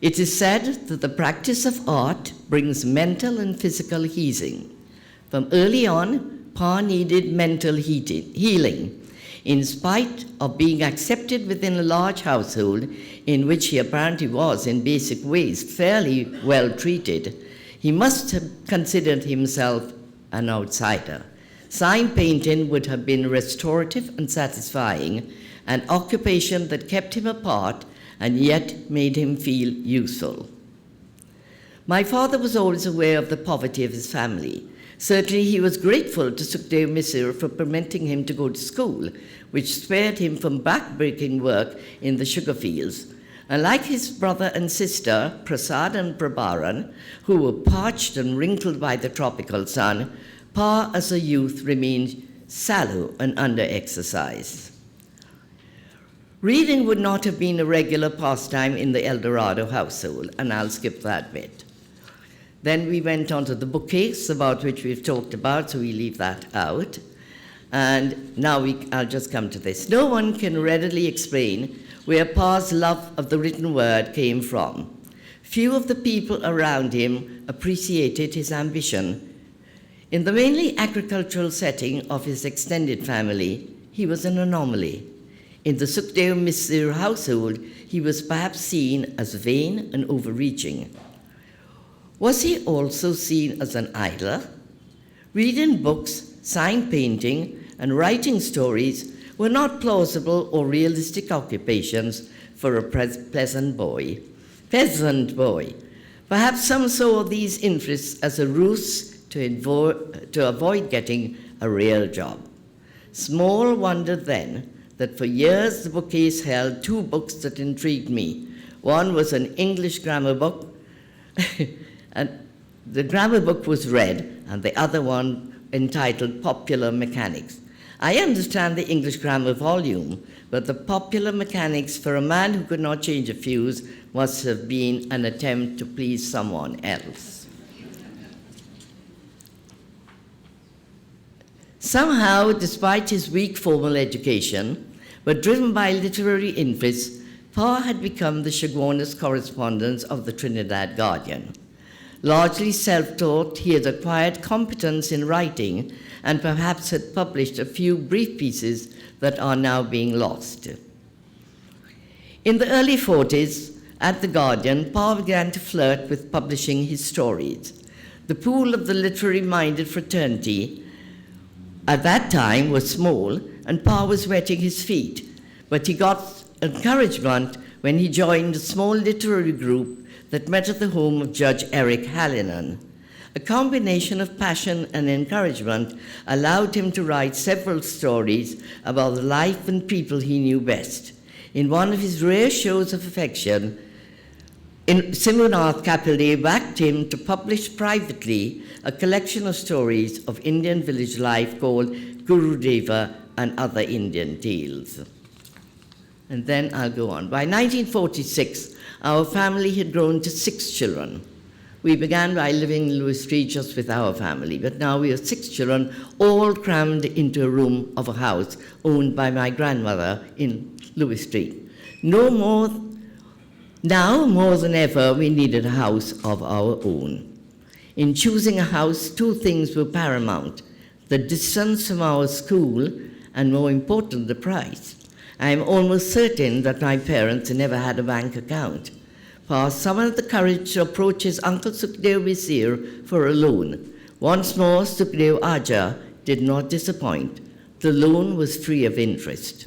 It is said that the practice of art brings mental and physical healing. From early on, Pa needed mental healing. In spite of being accepted within a large household, in which he apparently was in basic ways fairly well treated, he must have considered himself an outsider. Sign painting would have been restorative and satisfying, an occupation that kept him apart and yet made him feel useful. My father was always aware of the poverty of his family. Certainly he was grateful to Sukhdev Misir for permitting him to go to school, which spared him from back-breaking work in the sugar fields. And like his brother and sister, Prasad and Prabharan, who were parched and wrinkled by the tropical sun, Pa as a youth remained sallow and under-exercised. Reading would not have been a regular pastime in the El Dorado household, and I'll skip that bit. Then we went on to the bookcase, about which we've talked about, so we leave that out. And now I'll just come to this. No one can readily explain where Pa's love of the written word came from. Few of the people around him appreciated his ambition. In the mainly agricultural setting of his extended family, he was an anomaly. In the Sukhdev Misir household, he was perhaps seen as vain and overreaching. Was he also seen as an idler? Reading books, sign painting, and writing stories were not plausible or realistic occupations for a peasant boy. Perhaps some saw these interests as a ruse to avoid getting a real job. Small wonder then that for years the bookcase held two books that intrigued me. One was an English grammar book, and the grammar book was read, and the other one entitled Popular Mechanics. I understand the English grammar volume, but the Popular Mechanics for a man who could not change a fuse must have been an attempt to please someone else. Somehow, despite his weak formal education, but driven by literary interests, Poe had become the Chaguanas correspondent of the Trinidad Guardian. Largely self-taught, he had acquired competence in writing and perhaps had published a few brief pieces that are now being lost. In the early 40s, at The Guardian, Poe began to flirt with publishing his stories. The pool of the literary-minded fraternity at that time was small, and Poe was wetting his feet, but he got encouragement when he joined a small literary group that met at the home of Judge Eric Hallinan. A combination of passion and encouragement allowed him to write several stories about the life and people he knew best. In one of his rare shows of affection, Simranath Kapilde backed him to publish privately a collection of stories of Indian village life called Gurudeva and Other Indian Tales. And then I'll go on. By 1946, our family had grown to 6 children. We began by living in Lewis Street just with our family, but now we are 6 children, all crammed into a room of a house owned by my grandmother in Lewis Street. Now, more than ever, we needed a house of our own. In choosing a house, 2 things were paramount: the distance from our school, and more important, the price. I am almost certain that my parents never had a bank account. Pa summoned the courage to approach his Uncle Sukhdev Visir for a loan. Once more, Sukhdev Aja did not disappoint. The loan was free of interest.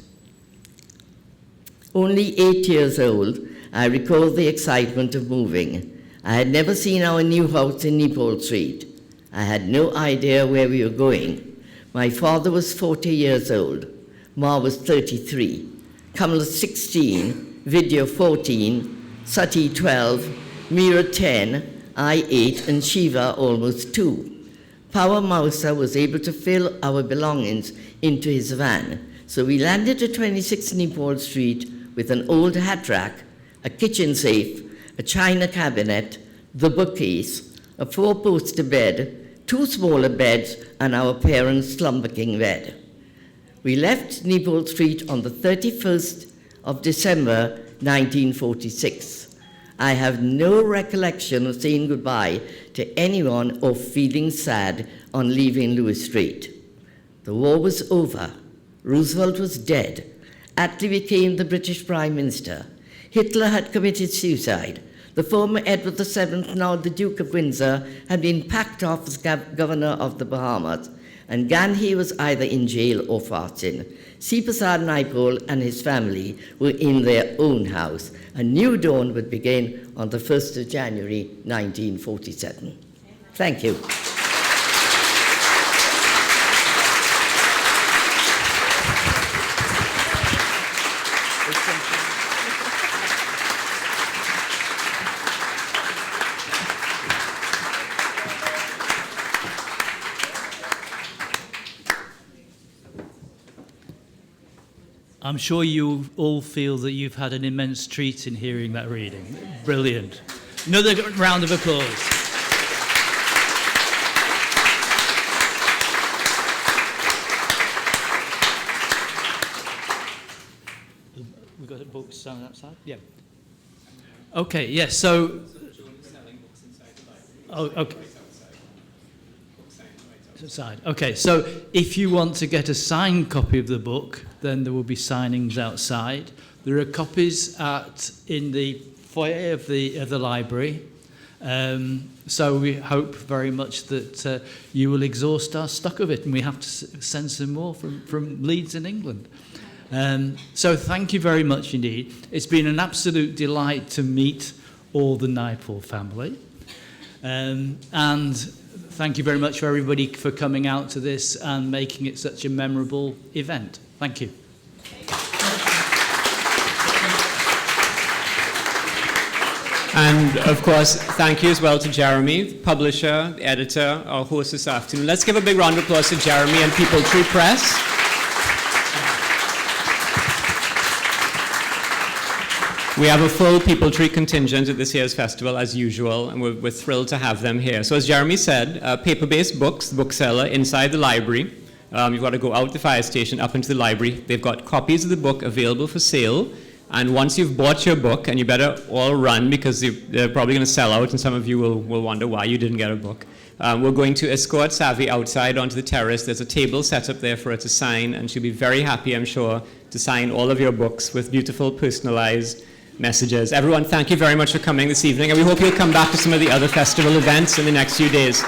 Only 8 years old, I recall the excitement of moving. I had never seen our new house in Nepaul Street. I had no idea where we were going. My father was 40 years old. Ma was 33. Kamala 16, Vidya 14, Sati 12, Meera 10, I 8, and Shiva almost 2. Power Mausa was able to fill our belongings into his van, so we landed at 26 Nepaul Street with an old hat rack, a kitchen safe, a china cabinet, the bookcase, a 4-poster bed, 2 smaller beds, and our parents' slumber king bed. We left Nepaul Street on the 31st of December, 1946. I have no recollection of saying goodbye to anyone or feeling sad on leaving Lewis Street. The war was over. Roosevelt was dead. Attlee became the British Prime Minister. Hitler had committed suicide. The former Edward VII, now the Duke of Windsor, had been packed off as governor of the Bahamas, and Gandhi was either in jail or fasting. C. Prasad Naipaul and his family were in their own house. A new dawn would begin on the 1st of January, 1947. Thank you. I'm sure you all feel that you've had an immense treat in hearing that reading. Brilliant. Another round of applause. We've got a book selling outside? Yeah. Okay, yes, so... Oh, okay. Outside. Okay, so if you want to get a signed copy of the book, then there will be signings outside. There are copies in the foyer of the library. So we hope very much that you will exhaust our stock of it, and we have to send some more from Leeds in England. So thank you very much indeed. It's been an absolute delight to meet all the Naipaul family. And thank you very much for everybody for coming out to this and making it such a memorable event. Thank you. And of course, thank you as well to Jeremy, publisher, editor, our host this afternoon. Let's give a big round of applause to Jeremy and Peepal Tree Press. We have a full Peepal Tree contingent at this year's festival, as usual, and we're thrilled to have them here. So as Jeremy said, paper-based books, the bookseller, inside the library. You've got to go out the fire station, up into the library. They've got copies of the book available for sale. And once you've bought your book, and you better all run because they're probably going to sell out, and some of you will wonder why you didn't get a book. We're going to escort Savi outside onto the terrace. There's a table set up there for her to sign, and she'll be very happy, I'm sure, to sign all of your books with beautiful, personalized messages. Everyone, thank you very much for coming this evening, and we hope you'll come back to some of the other festival events in the next few days.